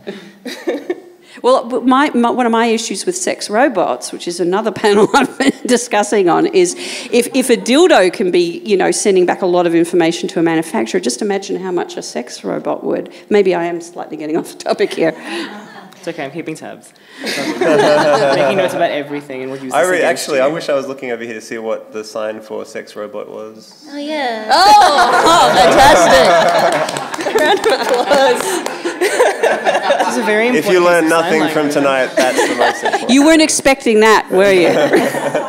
Well, one of my issues with sex robots, which is another panel I've been discussing on, is if a dildo can be, sending back a lot of information to a manufacturer, just imagine how much a sex robot would. Maybe I am slightly getting off the topic here. It's okay, I'm keeping tabs. Making notes about everything and we'll use this against you. I wish I was looking over here to see what the sign for sex robot was. Oh, yeah. Oh, fantastic. Round of applause. This is a very important If you learn piece of nothing sign from language. tonight, that's the most important. You weren't expecting that, were you?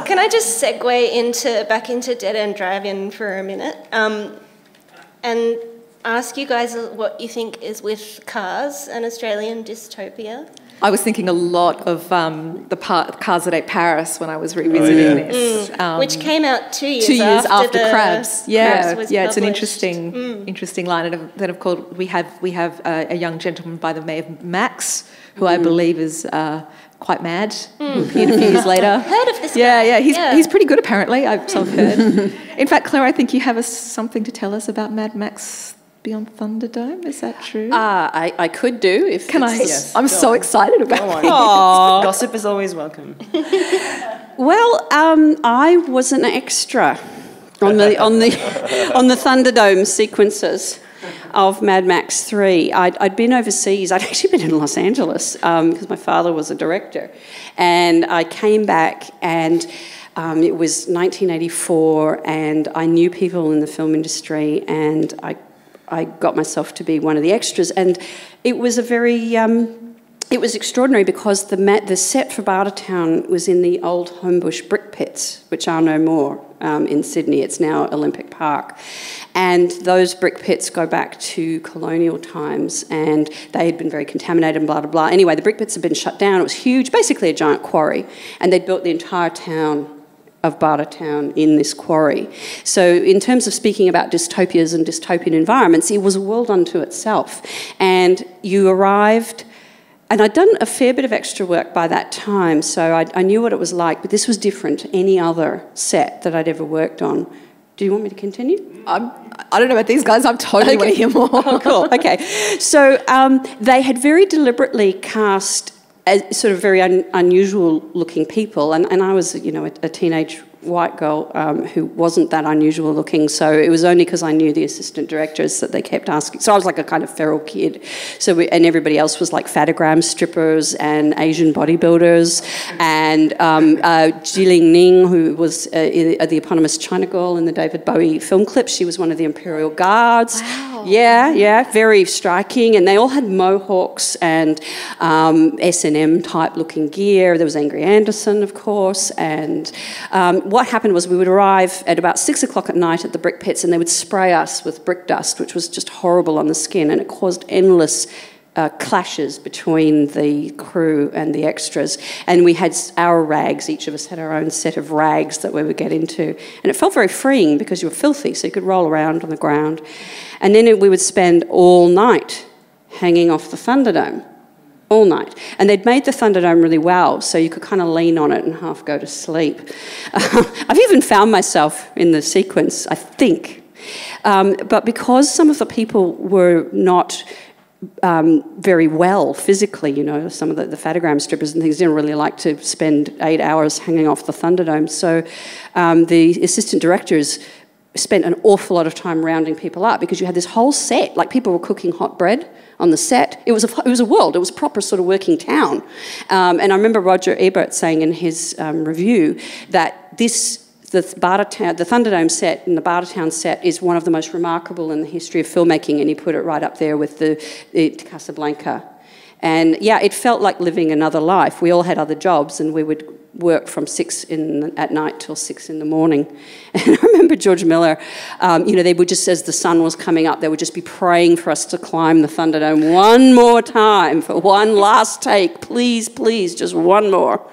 Can I just segue back into Dead End Drive-In for a minute, and ask you guys what you think is with Cars, an Australian dystopia? I was thinking a lot of the Cars that Ate Paris when I was revisiting this. Which came out 2 years, 2 years after Crabs. Crabs. Yeah, was it's an published. interesting line. And then, of course, we have a young gentleman by the name of Max, who I believe is quite mad. Appeared a few years later. Heard of this guy? He's pretty good apparently. I've heard. In fact, Claire, I think you have something to tell us about Mad Max Beyond Thunderdome. Is that true? I could do if. Can I? Yes, I'm so excited about it. Gossip is always welcome. Well, I was an extra on the Thunderdome sequences of Mad Max 3. I'd been overseas. I'd actually been in Los Angeles because my father was a director. And I came back and it was 1984 and I knew people in the film industry and I got myself to be one of the extras. And it was a very... it was extraordinary because the set for Bartertown was in the old Homebush brick pits, which are no more in Sydney. It's now Olympic Park. And those brick pits go back to colonial times and they had been very contaminated and blah, blah, blah. Anyway, the brick pits had been shut down. It was huge, basically a giant quarry. And they'd built the entire town of Bartertown in this quarry. So in terms of speaking about dystopias and dystopian environments, it was a world unto itself. And you arrived... And I'd done a fair bit of extra work by that time, so I knew what it was like, but this was different to any other set that I'd ever worked on. Do you want me to continue? I don't know about these guys. I'm totally want to hear more. Oh, cool. Okay. So they had very deliberately cast sort of very unusual-looking people, and I was, you know, a teenage white girl who wasn't that unusual looking, so it was only because I knew the assistant directors that they kept asking. So I was like a kind of feral kid. And everybody else was like fatogram strippers and Asian bodybuilders, and Jilin Ning, who was the eponymous China girl in the David Bowie film clip. She was one of the Imperial Guards. Wow. Yeah, very striking. And they all had mohawks and S&M type looking gear. There was Angry Anderson, of course, and what happened was we would arrive at about 6 o'clock at night at the brick pits and they would spray us with brick dust, which was just horrible on the skin, and it caused endless clashes between the crew and the extras. And we had our rags, each of us had our own set of rags that we would get into. And it felt very freeing because you were filthy, so you could roll around on the ground. And then we would spend all night hanging off the Thunderdome. All night. And they'd made the Thunderdome really well, so you could kind of lean on it and half go to sleep. I've even found myself in the sequence, I think. But because some of the people were not very well physically, you know, some of the fatogram strippers and things didn't really like to spend 8 hours hanging off the Thunderdome, so the assistant directors spent an awful lot of time rounding people up because you had this whole set, like people were cooking hot bread on the set. It was a world. It was a proper sort of working town. And I remember Roger Ebert saying in his review that the Thunderdome set and the Bartertown set is one of the most remarkable in the history of filmmaking, and he put it right up there with the Casablanca. And yeah, it felt like living another life. We all had other jobs and we would work from 6 at night till 6 in the morning. And I remember George Miller, you know, they would just, as the sun was coming up, they would just be praying for us to climb the Thunderdome one more time for one last take. Please, please, just one more.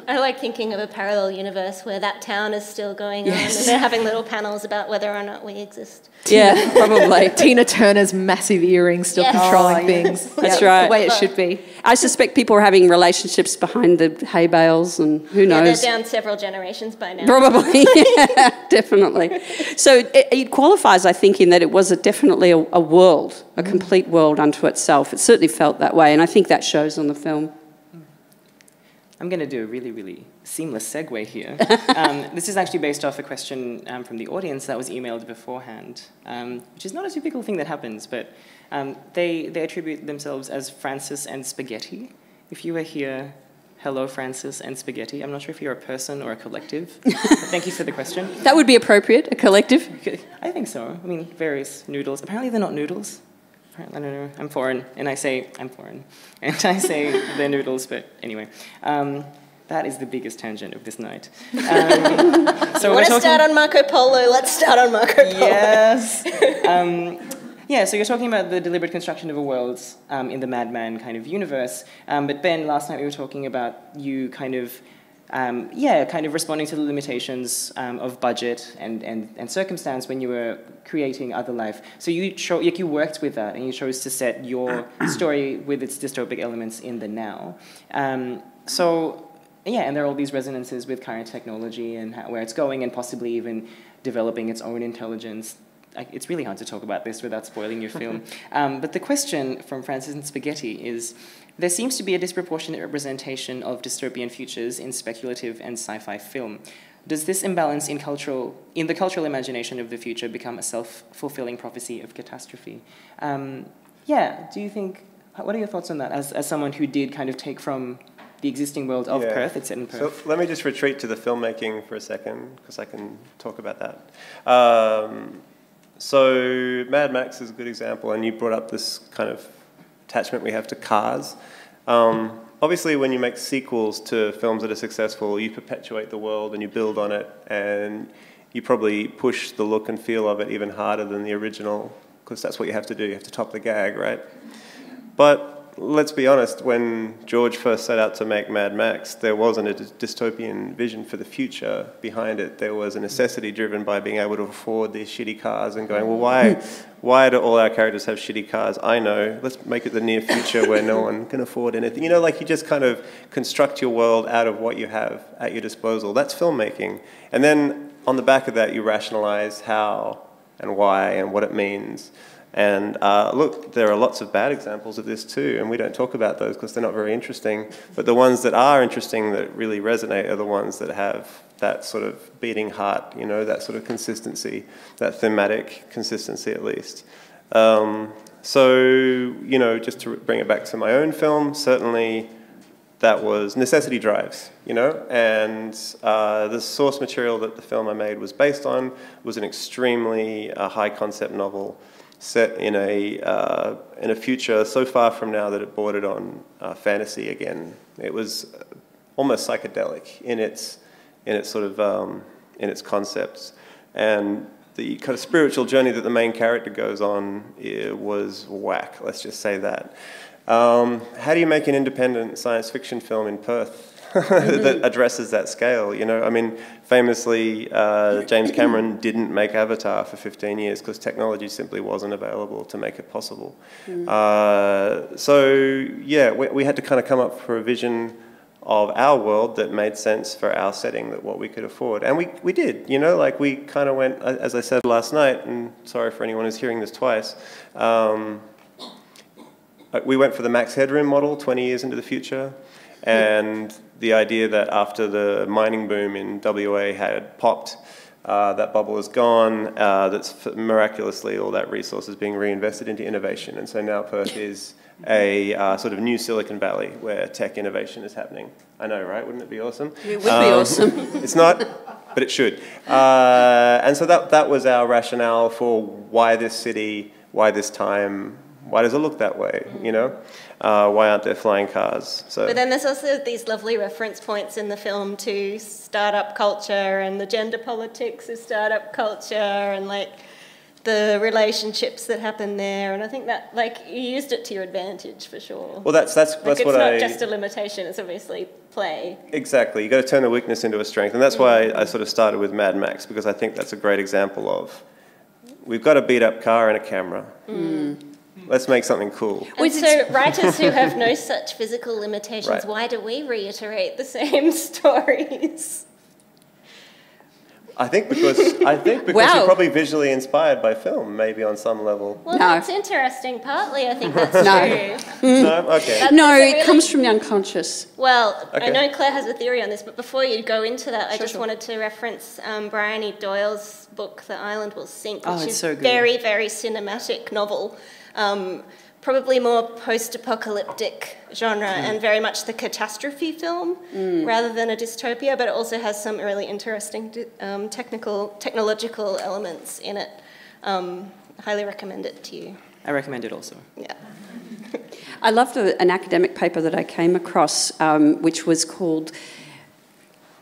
I like thinking of a parallel universe where that town is still going on and they're having little panels about whether or not we exist. Yeah, probably. Tina Turner's massive earrings still controlling things. That's right. The way it should be. I suspect people are having relationships behind the hay bales and who knows. Yeah, they're down several generations by now. Probably, yeah, definitely. So it qualifies, I think, in that it was definitely a world, a complete world unto itself. It certainly felt that way, and I think that shows on the film. I'm going to do a really, really seamless segue here. This is actually based off a question from the audience that was emailed beforehand, which is not a typical thing that happens, but they attribute themselves as Francis and Spaghetti. If you were here, hello, Francis and Spaghetti. I'm not sure if you're a person or a collective, but thank you for the question. That would be appropriate, a collective. I think so. I mean, various noodles. Apparently they're not noodles. I don't know, I'm foreign, and I say I'm foreign, and I say they're noodles, but anyway. That is the biggest tangent of this night. So you want to start on Marco Polo? Let's start on Marco Polo. Yes. Yeah, so you're talking about the deliberate construction of a world in the Madman kind of universe, but Ben, last night we were talking about you kind of responding to the limitations of budget and circumstance when you were creating OtherLife. So you worked with that, and you chose to set your story with its dystopic elements in the now. And there are all these resonances with current technology and where it's going, and possibly even developing its own intelligence. It's really hard to talk about this without spoiling your film. But the question from Francis and Spaghetti is, there seems to be a disproportionate representation of dystopian futures in speculative and sci-fi film. does this imbalance in the cultural imagination of the future become a self-fulfilling prophecy of catastrophe? Yeah, do you think, what are your thoughts on that, as someone who did kind of take from the existing world of Perth, it's set in Perth? So let me just retreat to the filmmaking for a second, because I can talk about that. So Mad Max is a good example, and you brought up this kind of attachment we have to cars. Obviously, when you make sequels to films that are successful, you perpetuate the world and you build on it, and you probably push the look and feel of it even harder than the original, because that's what you have to do. You have to top the gag, right? But let's be honest, when George first set out to make Mad Max, there wasn't a dystopian vision for the future behind it. There was a necessity driven by being able to afford these shitty cars and going, well, why do all our characters have shitty cars? I know, let's make it the near future where no one can afford anything. You know, like you just kind of construct your world out of what you have at your disposal. That's filmmaking. And then on the back of that, you rationalize how and why and what it means. And look, there are lots of bad examples of this too, and we don't talk about those because they're not very interesting. But the ones that are interesting, that really resonate, are the ones that have that sort of beating heart, you know, that sort of consistency, that thematic consistency at least. So, you know, just to bring it back to my own film, certainly that was necessity drives, you know, and the source material that the film I made was based on was an extremely high concept novel set in a future so far from now that it bordered on fantasy again. It was almost psychedelic in its sort of in its concepts, and the kind of spiritual journey that the main character goes on was whack. Let's just say that. How do you make an independent science fiction film in Perth that addresses that scale? You know, I mean, famously, James Cameron didn't make Avatar for 15 years because technology simply wasn't available to make it possible. So, yeah, we had to kind of come up for a vision of our world that made sense for our setting, that what we could afford. And we did, you know, like we kind of went, as I said last night, and sorry for anyone who's hearing this twice, we went for the max headroom model 20 years into the future. And the idea that after the mining boom in WA had popped, that bubble is gone, that's miraculously all that resource is being reinvested into innovation. And so now Perth is a sort of new Silicon Valley where tech innovation is happening. I know, right? Wouldn't it be awesome? It would be awesome. It's not, but it should. And so that was our rationale for why this city, why this time, why does it look that way, you know? Why aren't there flying cars? So. But then there's also these lovely reference points in the film to startup culture and the gender politics of startup culture and like the relationships that happen there. And I think that like you used it to your advantage for sure. Well, that's like, what it's not just a limitation, it's obviously play. Exactly. You've got to turn the weakness into a strength. And that's why I sort of started with Mad Max, because I think that's a great example of we've got a beat-up car and a camera. Let's make something cool. And so writers who have no such physical limitations, right. Why do we reiterate the same stories? I think because Wow. you're probably visually inspired by film, maybe on some level. Well, No. that's interesting. Partly, I think that's No. true. No? Okay. No, Really- it comes from the unconscious. Well, Okay. I know Claire has a theory on this, but before you go into that, I just sure. wanted to reference Brian E. Doyle's book, The Island Will Sink, which it's is so good. very, very cinematic novel. Probably more post-apocalyptic genre and very much the catastrophe film rather than a dystopia, but it also has some really interesting technological elements in it. Highly recommend it to you. I recommend it also. Yeah. I loved an academic paper that I came across, which was called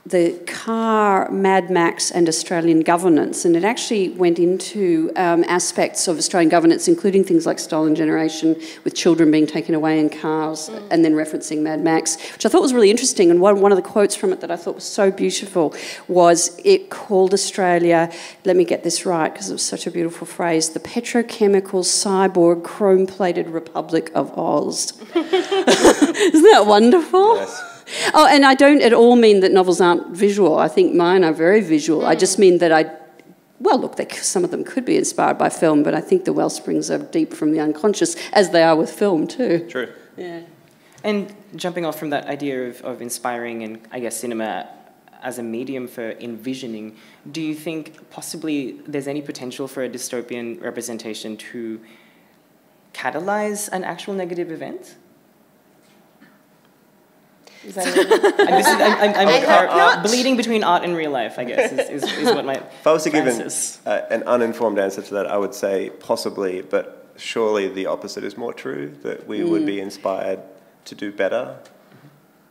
The Car, Mad Max and Australian Governance, and it actually went into aspects of Australian governance, including things like stolen generation, with children being taken away in cars, and then referencing Mad Max, which I thought was really interesting. And one of the quotes from it that I thought was so beautiful was it called Australia, let me get this right because it was such a beautiful phrase, the petrochemical cyborg chrome-plated Republic of Oz. Isn't that wonderful? Yes. Oh, and I don't at all mean that novels aren't visual. I think mine are very visual. I just mean that some of them could be inspired by film, but I think the wellsprings are deep from the unconscious, as they are with film too. True. Yeah. And jumping off from that idea of inspiring and, I guess, cinema, as a medium for envisioning, do you think possibly there's any potential for a dystopian representation to catalyze an actual negative event? Is that I'm bleeding between art and real life, I guess, is what my... If I was to give an uninformed answer to that, I would say possibly, but surely the opposite is more true, that we would be inspired to do better.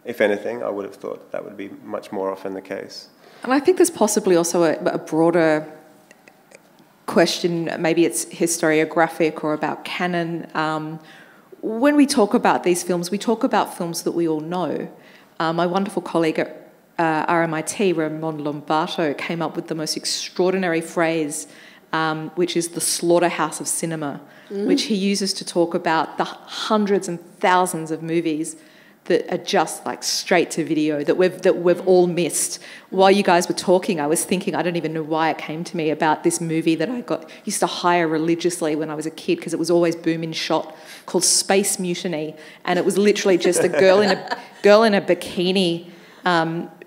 If anything, I would have thought that would be much more often the case. And I think there's possibly also a broader question, maybe it's historiographic or about canon. When we talk about these films, we talk about films that we all know. My wonderful colleague at RMIT, Ramon Lombardo, came up with the most extraordinary phrase, which is the slaughterhouse of cinema, which he uses to talk about the hundreds and thousands of movies that are just like straight to video that we've all missed. While you guys were talking, I was thinking, I don't even know why it came to me, about this movie that I used to hire religiously when I was a kid because it was always boom in shot, called Space Mutiny, and it was literally just a girl in a bikini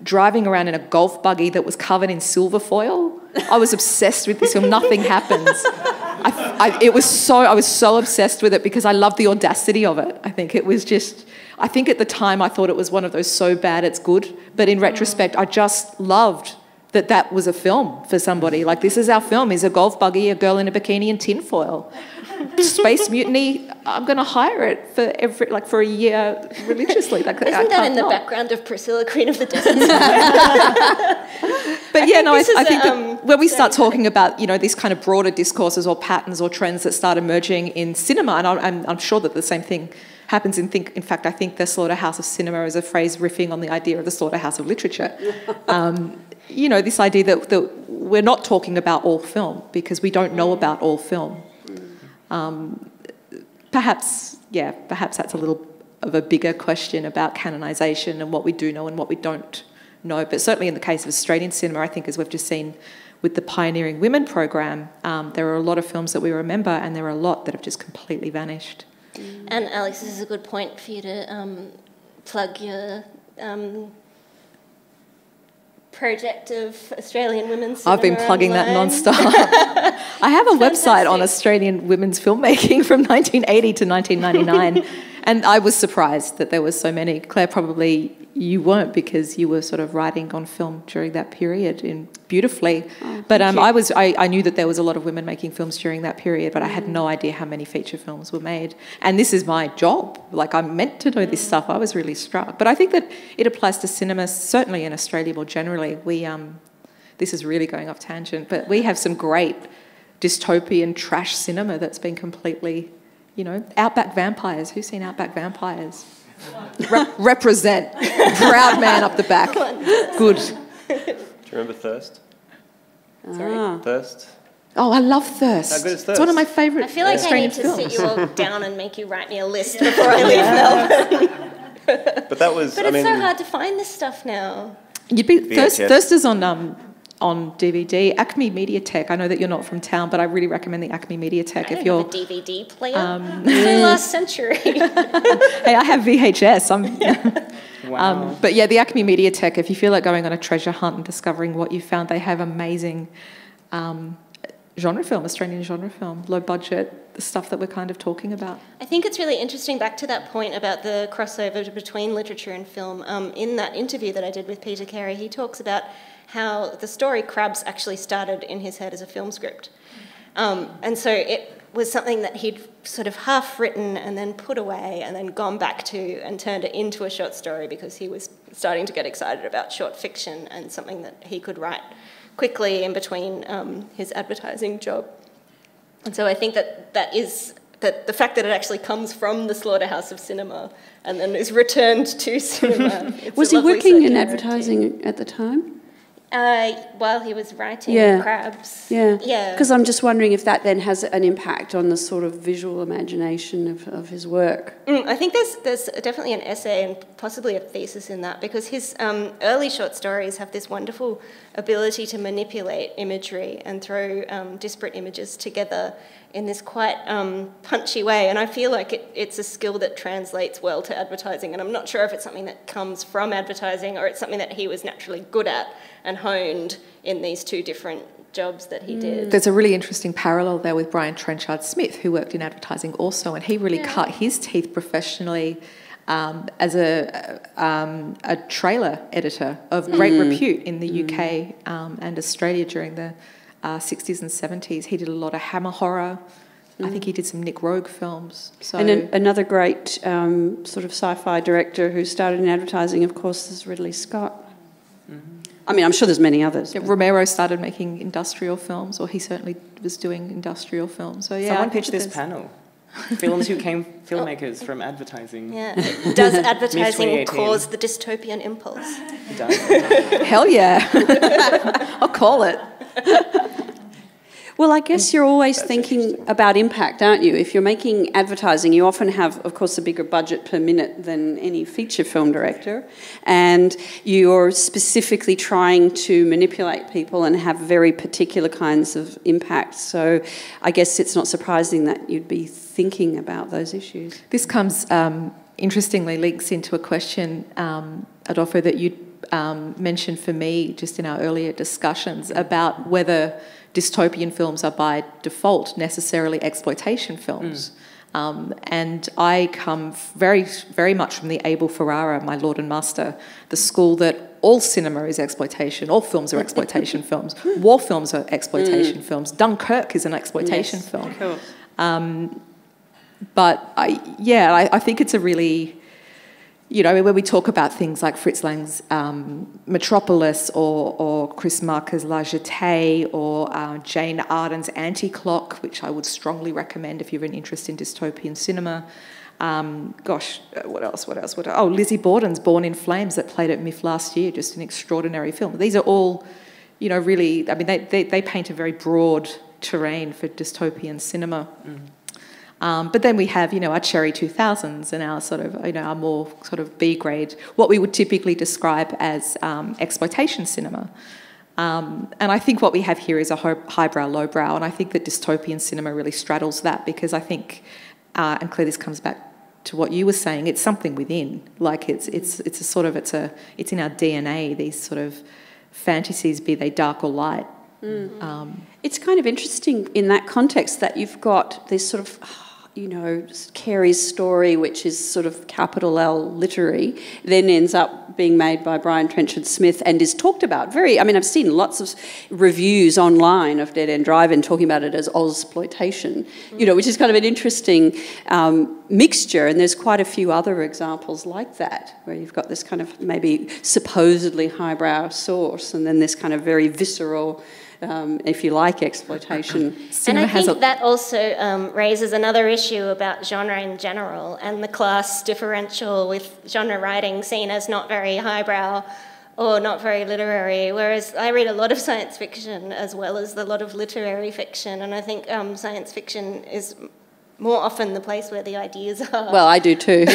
driving around in a golf buggy that was covered in silver foil. I was obsessed with this film. Nothing happens. I was so obsessed with it because I loved the audacity of it. I think it was just... I think at the time I thought it was one of those so bad it's good, but in retrospect I just loved that was a film for somebody. Like, this is our film, is a golf buggy, a girl in a bikini and tinfoil. Space Mutiny, I'm going to hire it for a year religiously. Like, isn't that in the background of Priscilla, Queen of the Desert? But yeah, I think that when we start talking about, these kind of broader discourses or patterns or trends that start emerging in cinema, and I'm sure that the same thing happens in fact, I think the slaughterhouse of cinema is a phrase riffing on the idea of the slaughterhouse of literature. This idea that we're not talking about all film because we don't know about all film. Perhaps that's a little of a bigger question about canonisation and what we do know and what we don't know. But certainly in the case of Australian cinema, I think, as we've just seen with the Pioneering Women program, there are a lot of films that we remember, and there are a lot that have just completely vanished. And Alex, this is a good point for you to plug your project of Australian women's cinema. I've been plugging that non-stop. I have a website on Australian women's filmmaking from 1980 to 1999, and I was surprised that there were so many. Claire, probably you weren't, because you were sort of writing on film during that period beautifully. But I knew that there was a lot of women making films during that period, but I had no idea how many feature films were made. And this is my job. Like, I'm meant to know this stuff. I was really struck. But I think that it applies to cinema, certainly in Australia more generally. This is really going off tangent, but we have some great dystopian trash cinema that's been completely, Outback Vampires. Who's seen Outback Vampires? Represent. Proud man up the back. Good. Do you remember Thirst? Sorry? Thirst? Oh, I love Thirst. How good is Thirst? It's one of my favourite Australian films. I feel like I need to sit you all down and make you write me a list before I leave Melbourne. But that was... But it's so hard to find this stuff now. Thirst is on DVD. Acme Mediatek. I know that you're not from town, but I really recommend the Acme Mediatek if you're... I don't have a DVD player. It's last century. Hey, I have VHS. Wow. But yeah, the Acme Mediatek, if you feel like going on a treasure hunt and discovering what you found, they have amazing genre film, Australian genre film, low budget, the stuff that we're kind of talking about. I think it's really interesting, back to that point about the crossover between literature and film. In that interview that I did with Peter Carey, he talks about how the story Crabs actually started in his head as a film script. And so it was something that he'd sort of half written and then put away and then gone back to and turned it into a short story because he was starting to get excited about short fiction and something that he could write quickly in between his advertising job. And so I think that the fact that it actually comes from the slaughterhouse of cinema and then is returned to cinema. Was he working in advertising at the time? While he was writing Yeah. Crabs. Yeah. Yeah. Because I'm just wondering if that then has an impact on the sort of visual imagination of his work. I think there's definitely an essay and possibly a thesis in that, because his early short stories have this wonderful ability to manipulate imagery and throw disparate images together in this quite punchy way. And I feel like it's a skill that translates well to advertising. And I'm not sure if it's something that comes from advertising or it's something that he was naturally good at and honed in these two different jobs that he did. There's a really interesting parallel there with Brian Trenchard-Smith, who worked in advertising also, and he really cut his teeth professionally as a trailer editor of great repute in the UK and Australia during the 60s and 70s. He did a lot of Hammer horror. I think he did some Nick Rogue films. So. And another great sort of sci-fi director who started in advertising, of course, is Ridley Scott. I mean, I'm sure there's many others. Yeah, Romero started making industrial films, or he certainly was doing industrial films. So yeah, someone pitched this panel. Films who came filmmakers from advertising. Yeah. Does advertising 2018. cause the dystopian impulse? It does. Hell yeah. I'll call it. Well, I guess you're always thinking about impact, aren't you? If you're making advertising, you often have, of course, a bigger budget per minute than any feature film director, and you're specifically trying to manipulate people and have very particular kinds of impact. So I guess it's not surprising that you'd be thinking about those issues. This comes, interestingly, links into a question, Adolfo, that you mentioned for me just in our earlier discussions about whether dystopian films are by default necessarily exploitation films. And I come very, very much from the Abel Ferrara, my lord and master, the school that all cinema is exploitation, all films are exploitation films, war films are exploitation films, Dunkirk is an exploitation film. Cool. But I think it's a really, you know, when we talk about things like Fritz Lang's Metropolis or Chris Marker's La Jetée or Jane Arden's Anti-Clock, which I would strongly recommend if you have an interest in dystopian cinema. What else? Oh, Lizzie Borden's Born in Flames that played at MIFF last year, just an extraordinary film. These are all, you know, really, I mean, they paint a very broad terrain for dystopian cinema. But then we have, you know, our cherry 2000s and our sort of, you know, our more sort of B grade, what we would typically describe as exploitation cinema. And I think what we have here is a highbrow, lowbrow, and I think that dystopian cinema really straddles that, because I think, and Claire, this comes back to what you were saying, it's something within, like it's in our DNA, these sort of fantasies, be they dark or light. It's kind of interesting in that context that you've got this sort of, you know, Carey's story, which is sort of capital L literary, then ends up being made by Brian Trenchard-Smith and is talked about I've seen lots of reviews online of Dead End Drive-In talking about it as Ozploitation, you know, which is kind of an interesting mixture, and there's quite a few other examples like that, where you've got this kind of maybe supposedly highbrow source and then this kind of very visceral, if you like, exploitation. And I think that also raises another issue about genre in general and the class differential with genre writing seen as not very highbrow or not very literary, whereas I read a lot of science fiction as well as a lot of literary fiction, and I think science fiction is more often the place where the ideas are. Well, I do too.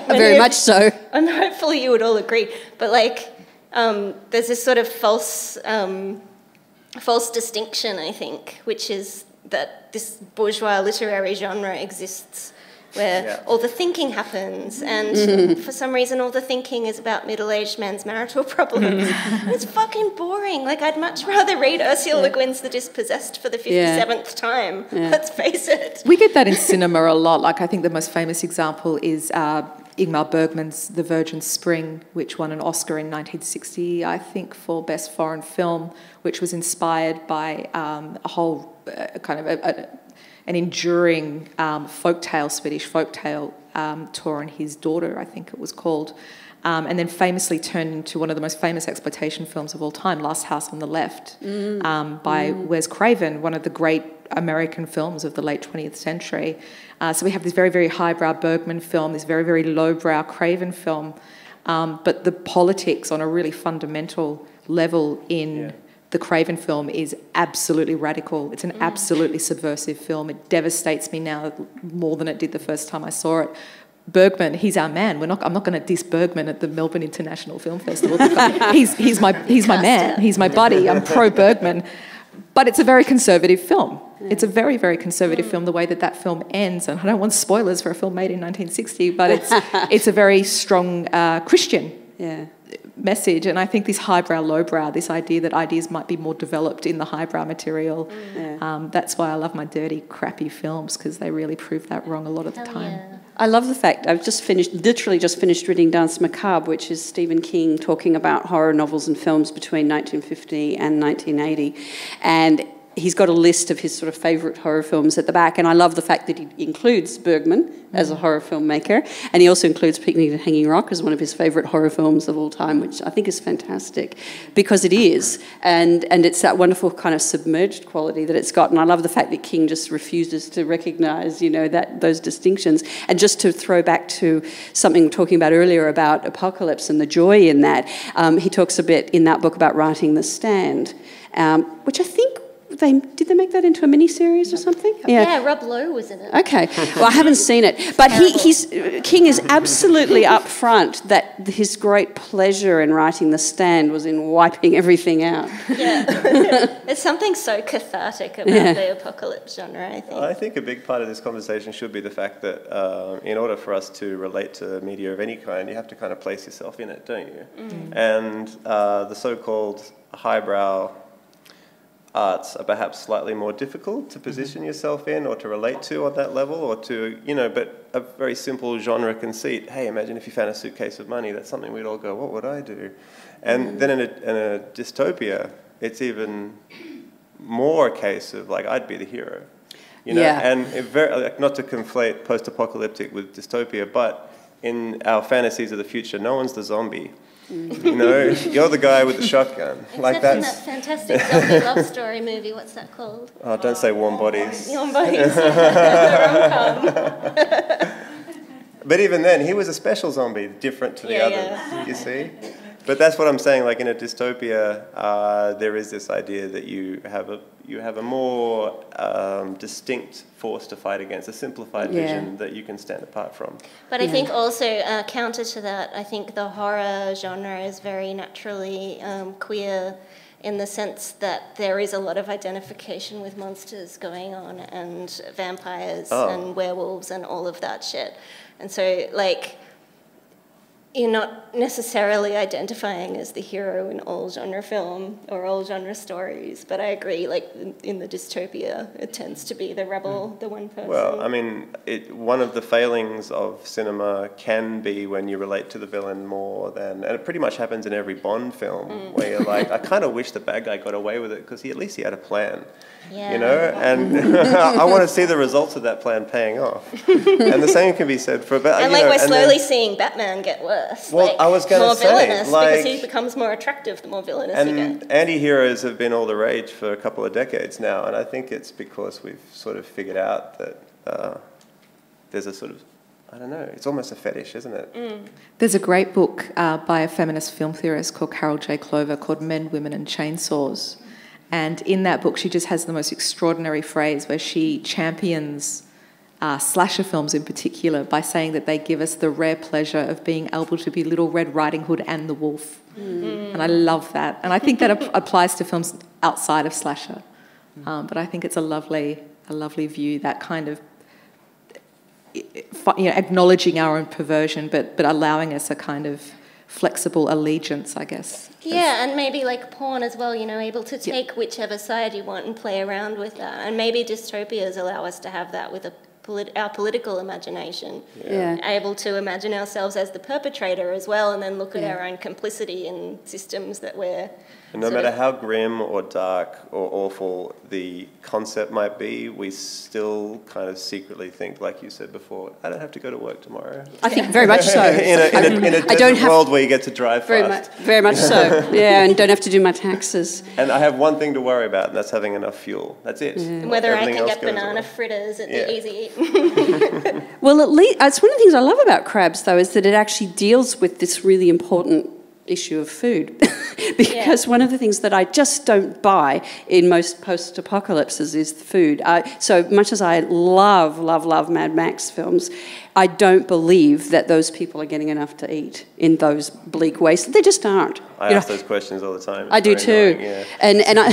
Very much so. And hopefully you would all agree. But like, there's this sort of false distinction, I think, which is that this bourgeois literary genre exists where all the thinking happens, and for some reason all the thinking is about middle-aged men's marital problems. It's fucking boring. Like, I'd much rather read Ursula Le Guin's The Dispossessed for the 57th time. Let's face it. We get that in cinema a lot. Like, I think the most famous example is Ingmar Bergman's The Virgin Spring, which won an Oscar in 1960, I think, for Best Foreign Film, which was inspired by a whole kind of an enduring Swedish folktale tour, and his daughter, I think it was called, and then famously turned into one of the most famous exploitation films of all time, Last House on the Left, by Wes Craven, one of the great American films of the late 20th century. So we have this very, very highbrow Bergman film, this very, very lowbrow Craven film, but the politics on a really fundamental level in the Craven film is absolutely radical. It's an absolutely subversive film. It devastates me now more than it did the first time I saw it. Bergman, he's our man. I'm not going to diss Bergman at the Melbourne International Film Festival. he's my man. He's my buddy. I'm pro Bergman. But it's a very conservative film. Yeah. It's a very, very conservative film, the way that film ends. And I don't want spoilers for a film made in 1960, but it's a very strong Christian message. And I think this highbrow, lowbrow, this idea that ideas might be more developed in the highbrow material, that's why I love my dirty, crappy films, because they really prove that wrong a lot of the time. Yeah. I love the fact, I've literally just finished reading Danse Macabre, which is Stephen King talking about horror novels and films between 1950 and 1980. And he's got a list of his sort of favourite horror films at the back, and I love the fact that he includes Bergman as a horror filmmaker, and he also includes Picnic at Hanging Rock as one of his favourite horror films of all time, which I think is fantastic, because it is, and it's that wonderful kind of submerged quality that it's got, and I love the fact that King just refuses to recognise, that those distinctions. And just to throw back to something we were talking about earlier about apocalypse and the joy in that, he talks a bit in that book about writing The Stand, which I think did they make that into a mini-series or something? Yeah, Rob Lowe was in it. Okay. Well, I haven't seen it. But King is absolutely upfront that his great pleasure in writing The Stand was in wiping everything out. Yeah. There's something so cathartic about the apocalypse genre, I think. I think a big part of this conversation should be the fact that in order for us to relate to media of any kind, you have to kind of place yourself in it, don't you? Mm. And the so-called highbrow arts are perhaps slightly more difficult to position yourself in or to relate to on that level, or to, but a very simple genre conceit. Hey, imagine if you found a suitcase of money. That's something we'd all go, what would I do? And then in a dystopia, it's even more a case of, like, I'd be the hero. And not to conflate post-apocalyptic with dystopia, but in our fantasies of the future, no one's the zombie. You're the guy with the shotgun. Except in that fantastic zombie love story movie, what's that called? Oh, don't say Warm Bodies. Warm Bodies. But even then, he was a special zombie, different to the others, you see? But that's what I'm saying, like in a dystopia, there is this idea that you have a more distinct force to fight against, a simplified vision that you can stand apart from. But I think also, counter to that, I think the horror genre is very naturally queer, in the sense that there is a lot of identification with monsters going on, and vampires and werewolves and all of that shit. And so, like, you're not necessarily identifying as the hero in all genre film or all genre stories, but I agree, like, in the dystopia, it tends to be the rebel, the one person. Well, I mean, one of the failings of cinema can be when you relate to the villain more than, and it pretty much happens in every Bond film, where you're like, I kind of wish the bad guy got away with it, because at least he had a plan. And I want to see the results of that plan paying off. And the same can be said for... And we're slowly seeing Batman get worse. Well, I was going to say... More villainous, because he becomes more attractive the more villainous he gets. And anti-heroes have been all the rage for a couple of decades now, and I think it's because we've sort of figured out that there's a sort of... I don't know, it's almost a fetish, isn't it? Mm. There's a great book by a feminist film theorist called Carol J. Clover called Men, Women and Chainsaws. And in that book, she just has the most extraordinary phrase where she champions slasher films in particular by saying that they give us the rare pleasure of being able to be Little Red Riding Hood and the wolf. Mm. And I love that. And I think that applies to films outside of slasher. But I think it's a lovely view, that kind of, acknowledging our own perversion, but allowing us a kind of flexible allegiance, I guess. Yeah, and maybe like porn as well, able to take whichever side you want and play around with that. And maybe dystopias allow us to have that with our political imagination. Yeah. Able to imagine ourselves as the perpetrator as well, and then look at our own complicity in systems that we're... And no matter how grim or dark or awful the concept might be, we still kind of secretly think, like you said before, I don't have to go to work tomorrow. I think very much so. in a desert world where you get to drive fast. Very much so, yeah, and don't have to do my taxes. And I have one thing to worry about, and that's having enough fuel. That's it. And whether I can get banana fritters at the Easy Eat. Well, at least, it's one of the things I love about Crabs, though, is that it actually deals with this really important issue of food. Because one of the things that I just don't buy in most post-apocalypses is food. So much as I love Mad Max films, I don't believe that those people are getting enough to eat in those bleak wastes. They just aren't. I ask those questions all the time. I do too. Annoying, yeah. And I,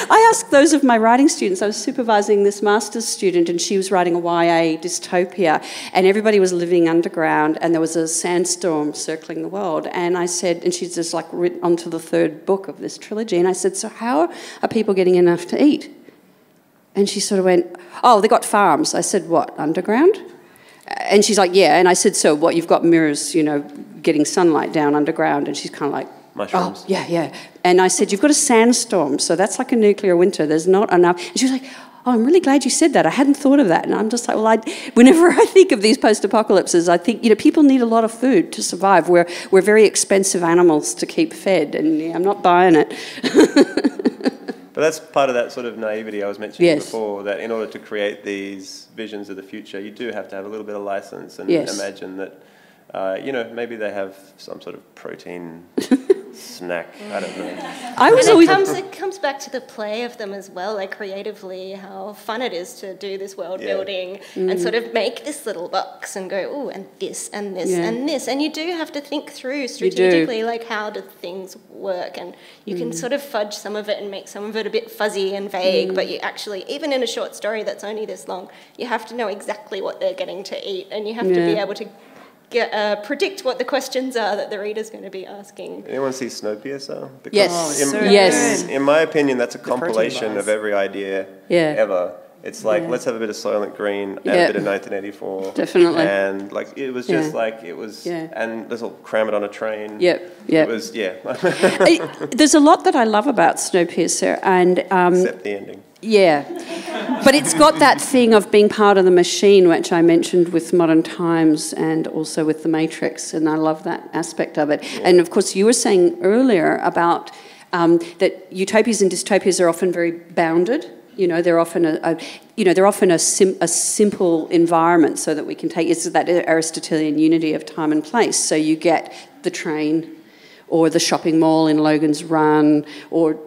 I ask those of my writing students. I was supervising this master's student and she was writing a YA dystopia and everybody was living underground and there was a sandstorm circling the world. And I said, and she's just like written onto the third book of this trilogy. And I said, so how are people getting enough to eat? And she sort of went, oh, they got farms. I said, what, underground? And she's like, yeah. And I said, so what, you've got mirrors, you know, getting sunlight down underground? And she's kind of like, mushrooms. Oh, yeah. And I said, you've got a sandstorm, so that's like a nuclear winter. There's not enough. And she was like, oh, I'm really glad you said that. I hadn't thought of that. And I'm just like, well, whenever I think of these post-apocalypses, I think, you know, people need a lot of food to survive. We're very expensive animals to keep fed, and I'm not buying it. But that's part of that sort of naivety I was mentioning before, that in order to create these visions of the future, you do have to have a little bit of license and imagine that, you know, maybe they have some sort of protein snack. I don't know. It comes back to the play of them as well, like creatively, how fun it is to do this world building and sort of make this little box and go, oh, and this and this and this. And you do have to think through strategically, like how do things work? And you can sort of fudge some of it and make some of it a bit fuzzy and vague, but you actually, even in a short story that's only this long, you have to know exactly what they're getting to eat and you have to be able to predict what the questions are that the reader's going to be asking. Anyone see Snowpiercer? Yes. In my opinion, that's a compilation of every idea ever. It's like, let's have a bit of Soylent Green, and a bit of 1984. Definitely. And like, it was just like, it was, and let's all cram it on a train. It was, There's a lot that I love about Snowpiercer, and except the ending. Yeah, but it's got that thing of being part of the machine, which I mentioned with Modern Times and also with The Matrix, and I love that aspect of it. Yeah. And of course, you were saying earlier about that utopias and dystopias are often very bounded. You know, they're often a simple environment, so that we can take. It's that Aristotelian unity of time and place. So you get the train, or the shopping mall in Logan's Run, or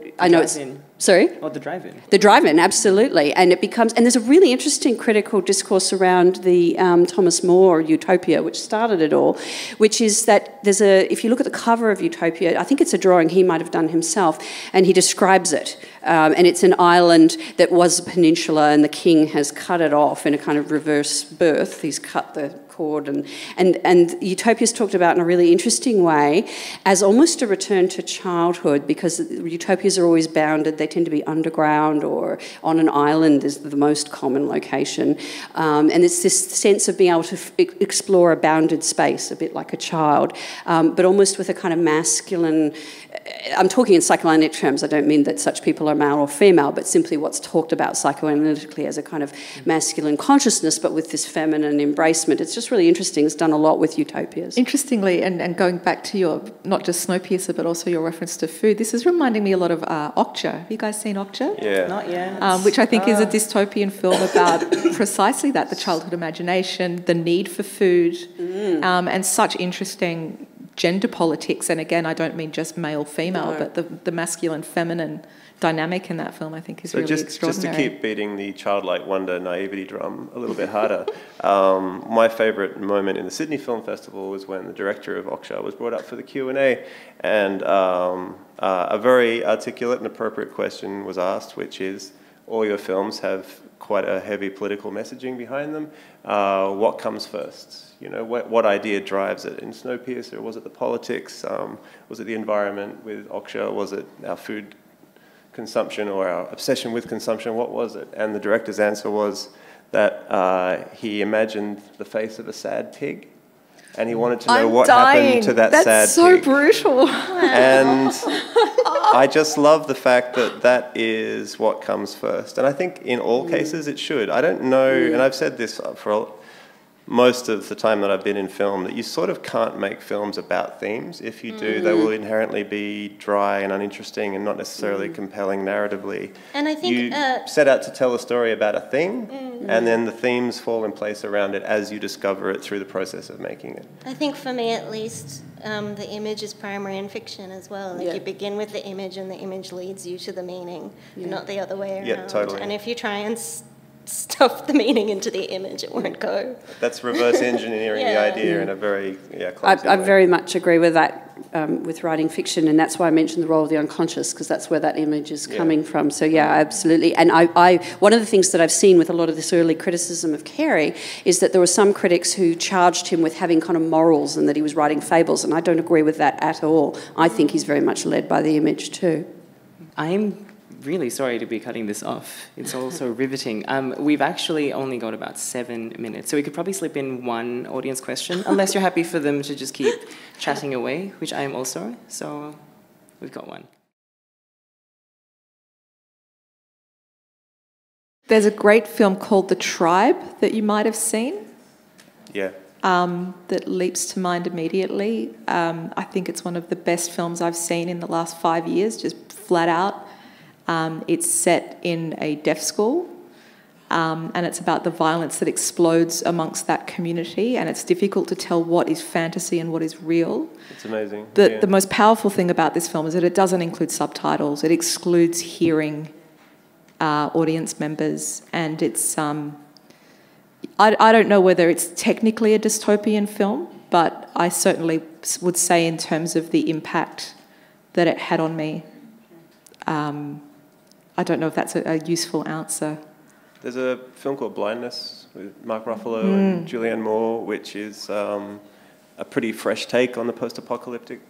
Sorry? Oh, the drive-in. The drive-in, absolutely. And it becomes, and there's a really interesting critical discourse around the Thomas More Utopia, which started it all, which is that if you look at the cover of Utopia, I think it's a drawing he might have done himself, and he describes it. And it's an island that was a peninsula, and the king has cut it off in a kind of reverse birth. He's cut the cord, and Utopia's talked about in a really interesting way as almost a return to childhood, because utopias are always bounded. They tend to be underground or on an island is the most common location. And it's this sense of being able to explore a bounded space, a bit like a child, but almost with a kind of masculine. I'm talking in psychoanalytic terms. I don't mean that such people are male or female, but simply what's talked about psychoanalytically as a kind of masculine consciousness, but with this feminine embracement. It's just really interesting. It's done a lot with utopias. Interestingly, and going back to your, not just Snowpiercer, but also your reference to food, this is reminding me a lot of Okja. Have you guys seen Okja? Yeah. Not yet. Which I think is a dystopian film about precisely that, the childhood imagination, the need for food, and such interesting gender politics. And again, I don't mean just male-female, but the masculine-feminine dynamic in that film, I think, is really extraordinary. Just to keep beating the childlike wonder naivety drum a little bit harder, my favourite moment in the Sydney Film Festival was when the director of Okja was brought up for the Q&A, and a very articulate and appropriate question was asked, which is, all your films have quite a heavy political messaging behind them. What comes first? You know, what idea drives it? In Snowpiercer, was it the politics? Was it the environment? With Okja, was it our food consumption or our obsession with consumption? What was it? And the director's answer was that he imagined the face of a sad pig, and he wanted to know what happened to that sad pig. That's so brutal. And I just love the fact that that is what comes first. And I think in all cases it should. I don't know, and I've said this for most of the time that I've been in film that you sort of can't make films about themes. If you do, they will inherently be dry and uninteresting and not necessarily compelling narratively. And I think you set out to tell a story about a thing, and then the themes fall in place around it as you discover it through the process of making it. I think for me at least, the image is primary in fiction as well. Like you begin with the image and the image leads you to the meaning, not the other way around. Yeah, totally. And if you try and stuff the meaning into the image, it won't go. That's reverse engineering the idea in a very clumsy I way. very much agree with that with writing fiction, and that's why I mentioned the role of the unconscious, because that's where that image is coming from. So yeah, absolutely. And I one of the things that I've seen with a lot of this early criticism of Carey is that there were some critics who charged him with having kind of morals and that he was writing fables, and I don't agree with that at all. I think he's very much led by the image too. I'm really sorry to be cutting this off. It's all so riveting. We've actually only got about 7 minutes, so we could probably slip in one audience question, unless you're happy for them to just keep chatting away, which I am also. So we've got one. There's a great film called The Tribe that you might have seen. Yeah. That leaps to mind immediately. I think it's one of the best films I've seen in the last 5 years, just flat out. It's set in a deaf school, and it's about the violence that explodes amongst that community, and it's difficult to tell what is fantasy and what is real. It's amazing. The most powerful thing about this film is that it doesn't include subtitles. It excludes hearing audience members, and it's... I don't know whether it's technically a dystopian film, but I certainly would say in terms of the impact that it had on me, I don't know if that's a useful answer. There's a film called Blindness with Mark Ruffalo and Julianne Moore, which is a pretty fresh take on the post-apocalyptic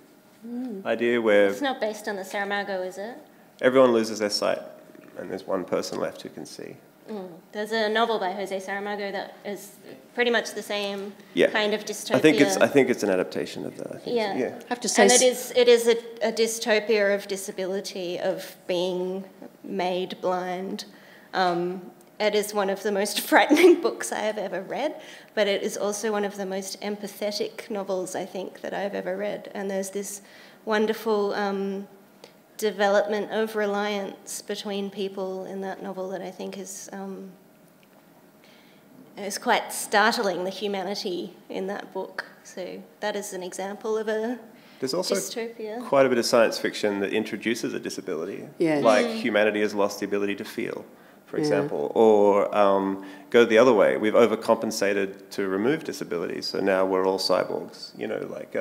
idea where... It's not based on the Saramago, is it? Everyone loses their sight and there's one person left who can see. There's a novel by Jose Saramago that is pretty much the same kind of dystopia. I think it's an adaptation of that. I have to say, and it is a dystopia of disability, of being made blind. It is one of the most frightening books I have ever read, but it is also one of the most empathetic novels I think that I've ever read. And there's this wonderful development of reliance between people in that novel that I think is quite startling, the humanity in that book. So that is an example of a There's also dystopia. Quite a bit of science fiction that introduces a disability, like humanity has lost the ability to feel, for example, or go the other way. We've overcompensated to remove disabilities, so now we're all cyborgs, you know, like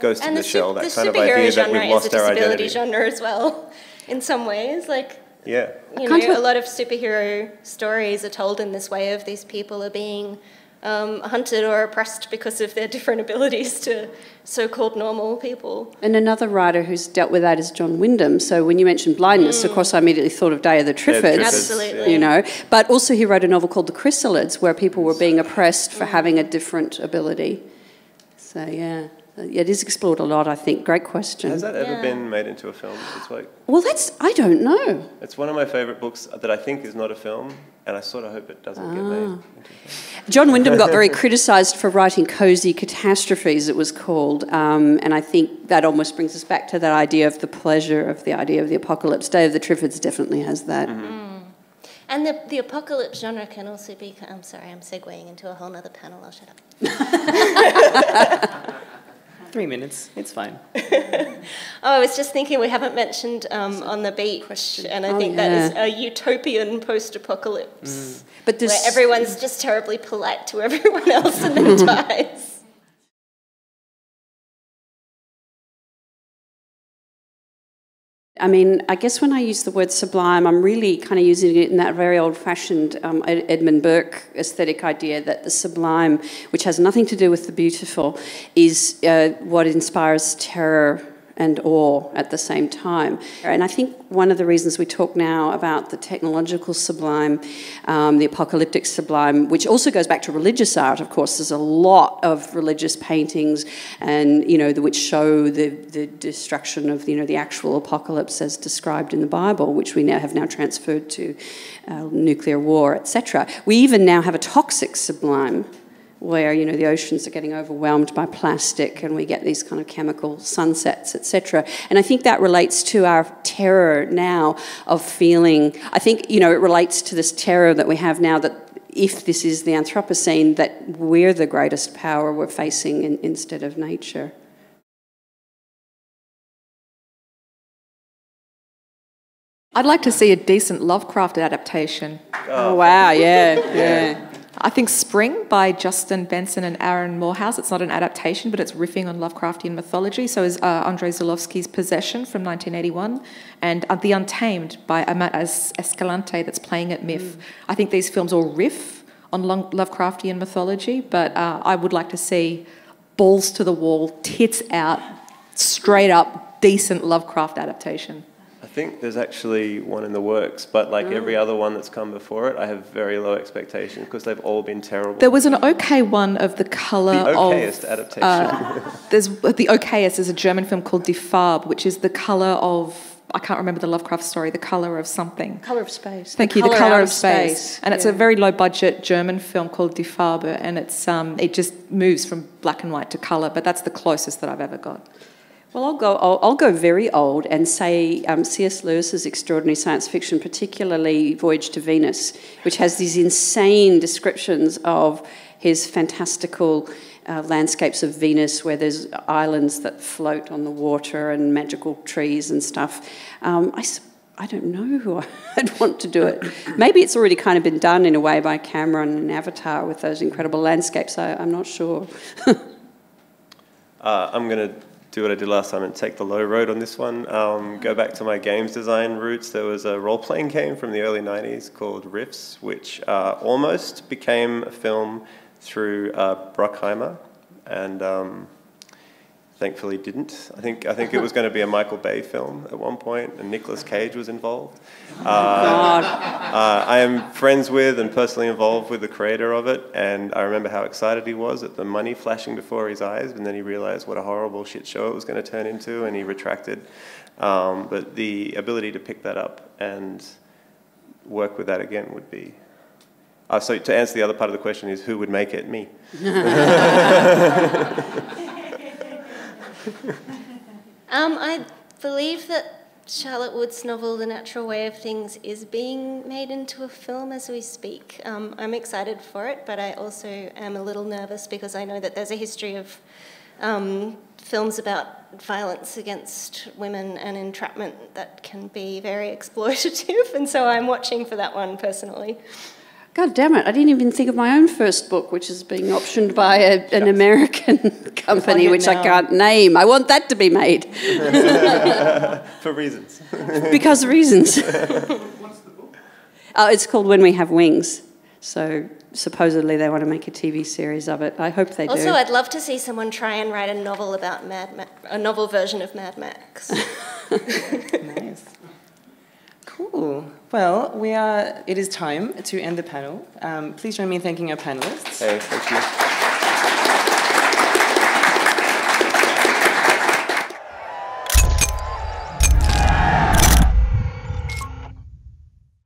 Ghost in the Shell, that kind of idea that we've lost our identity. The superhero genre as well, in some ways. Like, you know, a lot of superhero stories are told in this way of these people are being hunted or oppressed because of their different abilities to so-called normal people. And another writer who's dealt with that is John Wyndham. So when you mentioned blindness, of course, I immediately thought of Day of the Triffids. Absolutely. You know, but also he wrote a novel called The Chrysalids, where people were being oppressed for having a different ability. So it is explored a lot, I think. Great question. Has that ever been made into a film? It's like, well, I don't know. It's one of my favourite books that I think is not a film, and I sort of hope it doesn't get made into a film. John Wyndham got very criticised for writing cosy catastrophes, it was called, and I think that almost brings us back to that idea of the pleasure of the idea of the apocalypse. Day of the Triffids definitely has that. And the apocalypse genre can also be... I'm sorry, I'm segueing into a whole other panel. I'll shut up. 3 minutes, it's fine. I was just thinking we haven't mentioned On the Beach, and I think that is a utopian post-apocalypse, where everyone's just terribly polite to everyone else and then dies. I mean, I guess when I use the word sublime, I'm really kind of using it in that very old-fashioned Edmund Burke aesthetic idea that the sublime, which has nothing to do with the beautiful, is what inspires terror and awe at the same time. And I think one of the reasons we talk now about the technological sublime, the apocalyptic sublime, which also goes back to religious art, of course, there's a lot of religious paintings and, you know, which show the destruction of, you know, the actual apocalypse as described in the Bible, which we now have transferred to nuclear war, etc. We even now have a toxic sublime, where, you know, the oceans are getting overwhelmed by plastic and we get these kind of chemical sunsets, etc. And I think that relates to our terror now of feeling, I think, you know, it relates to this terror that we have now that if this is the Anthropocene, that we're the greatest power we're facing instead of nature. I'd like to see a decent Lovecraft adaptation. Oh wow, yeah. I think Spring by Justin Benson and Aaron Morehouse. It's not an adaptation, but it's riffing on Lovecraftian mythology. So is Andrei Zulawski's Possession from 1981 and The Untamed by Amat Escalante that's playing at MIFF. I think these films all riff on Lovecraftian mythology, but I would like to see balls to the wall, tits out, straight up, decent Lovecraft adaptation. I think there's actually one in the works, but like every other one that's come before it, I have very low expectations because they've all been terrible. There was an okay one of The Colour of... The okayest adaptation. There's the okayest is a German film called Die Farbe, which is the colour of... I can't remember the Lovecraft story, The Colour of something. Colour of Space. Thank you, The Colour of Space. And it's a very low-budget German film called Die Farbe, and it's it just moves from black and white to colour, but that's the closest that I've ever got. Well, I'll go very old and say C.S. Lewis's extraordinary science fiction, particularly Voyage to Venus, which has these insane descriptions of his fantastical landscapes of Venus where there's islands that float on the water and magical trees and stuff. I don't know who I'd want to do it. Maybe it's already kind of been done in a way by Cameron and Avatar with those incredible landscapes. I'm not sure. I'm going to do what I did last time and take the low road on this one. Go back to my games design roots. There was a role-playing game from the early 90s called Riffs, which almost became a film through Bruckheimer, and thankfully didn't. I think it was going to be a Michael Bay film at one point, and Nicolas Cage was involved. I am friends with and personally involved with the creator of it, and I remember how excited he was at the money flashing before his eyes, and then he realized what a horrible shit show it was going to turn into, and he retracted. But the ability to pick that up and work with that again would be... so to answer the other part of the question is, who would make it? Me. I believe that Charlotte Wood's novel, The Natural Way of Things, is being made into a film as we speak. I'm excited for it, but I also am a little nervous because I know that there's a history of films about violence against women and entrapment that can be very exploitative, and so I'm watching for that one personally. God damn it, I didn't even think of my own first book, which is being optioned by an American company, which I can't name. I want that to be made. For reasons. Because of reasons. What's the book? It's called When We Have Wings. So supposedly they want to make a TV series of it. I hope they do. Also, I'd love to see someone try and write a novel about a novel version of Mad Max. Nice. Cool. Well, it is time to end the panel. Please join me in thanking our panellists. Hey, thank you.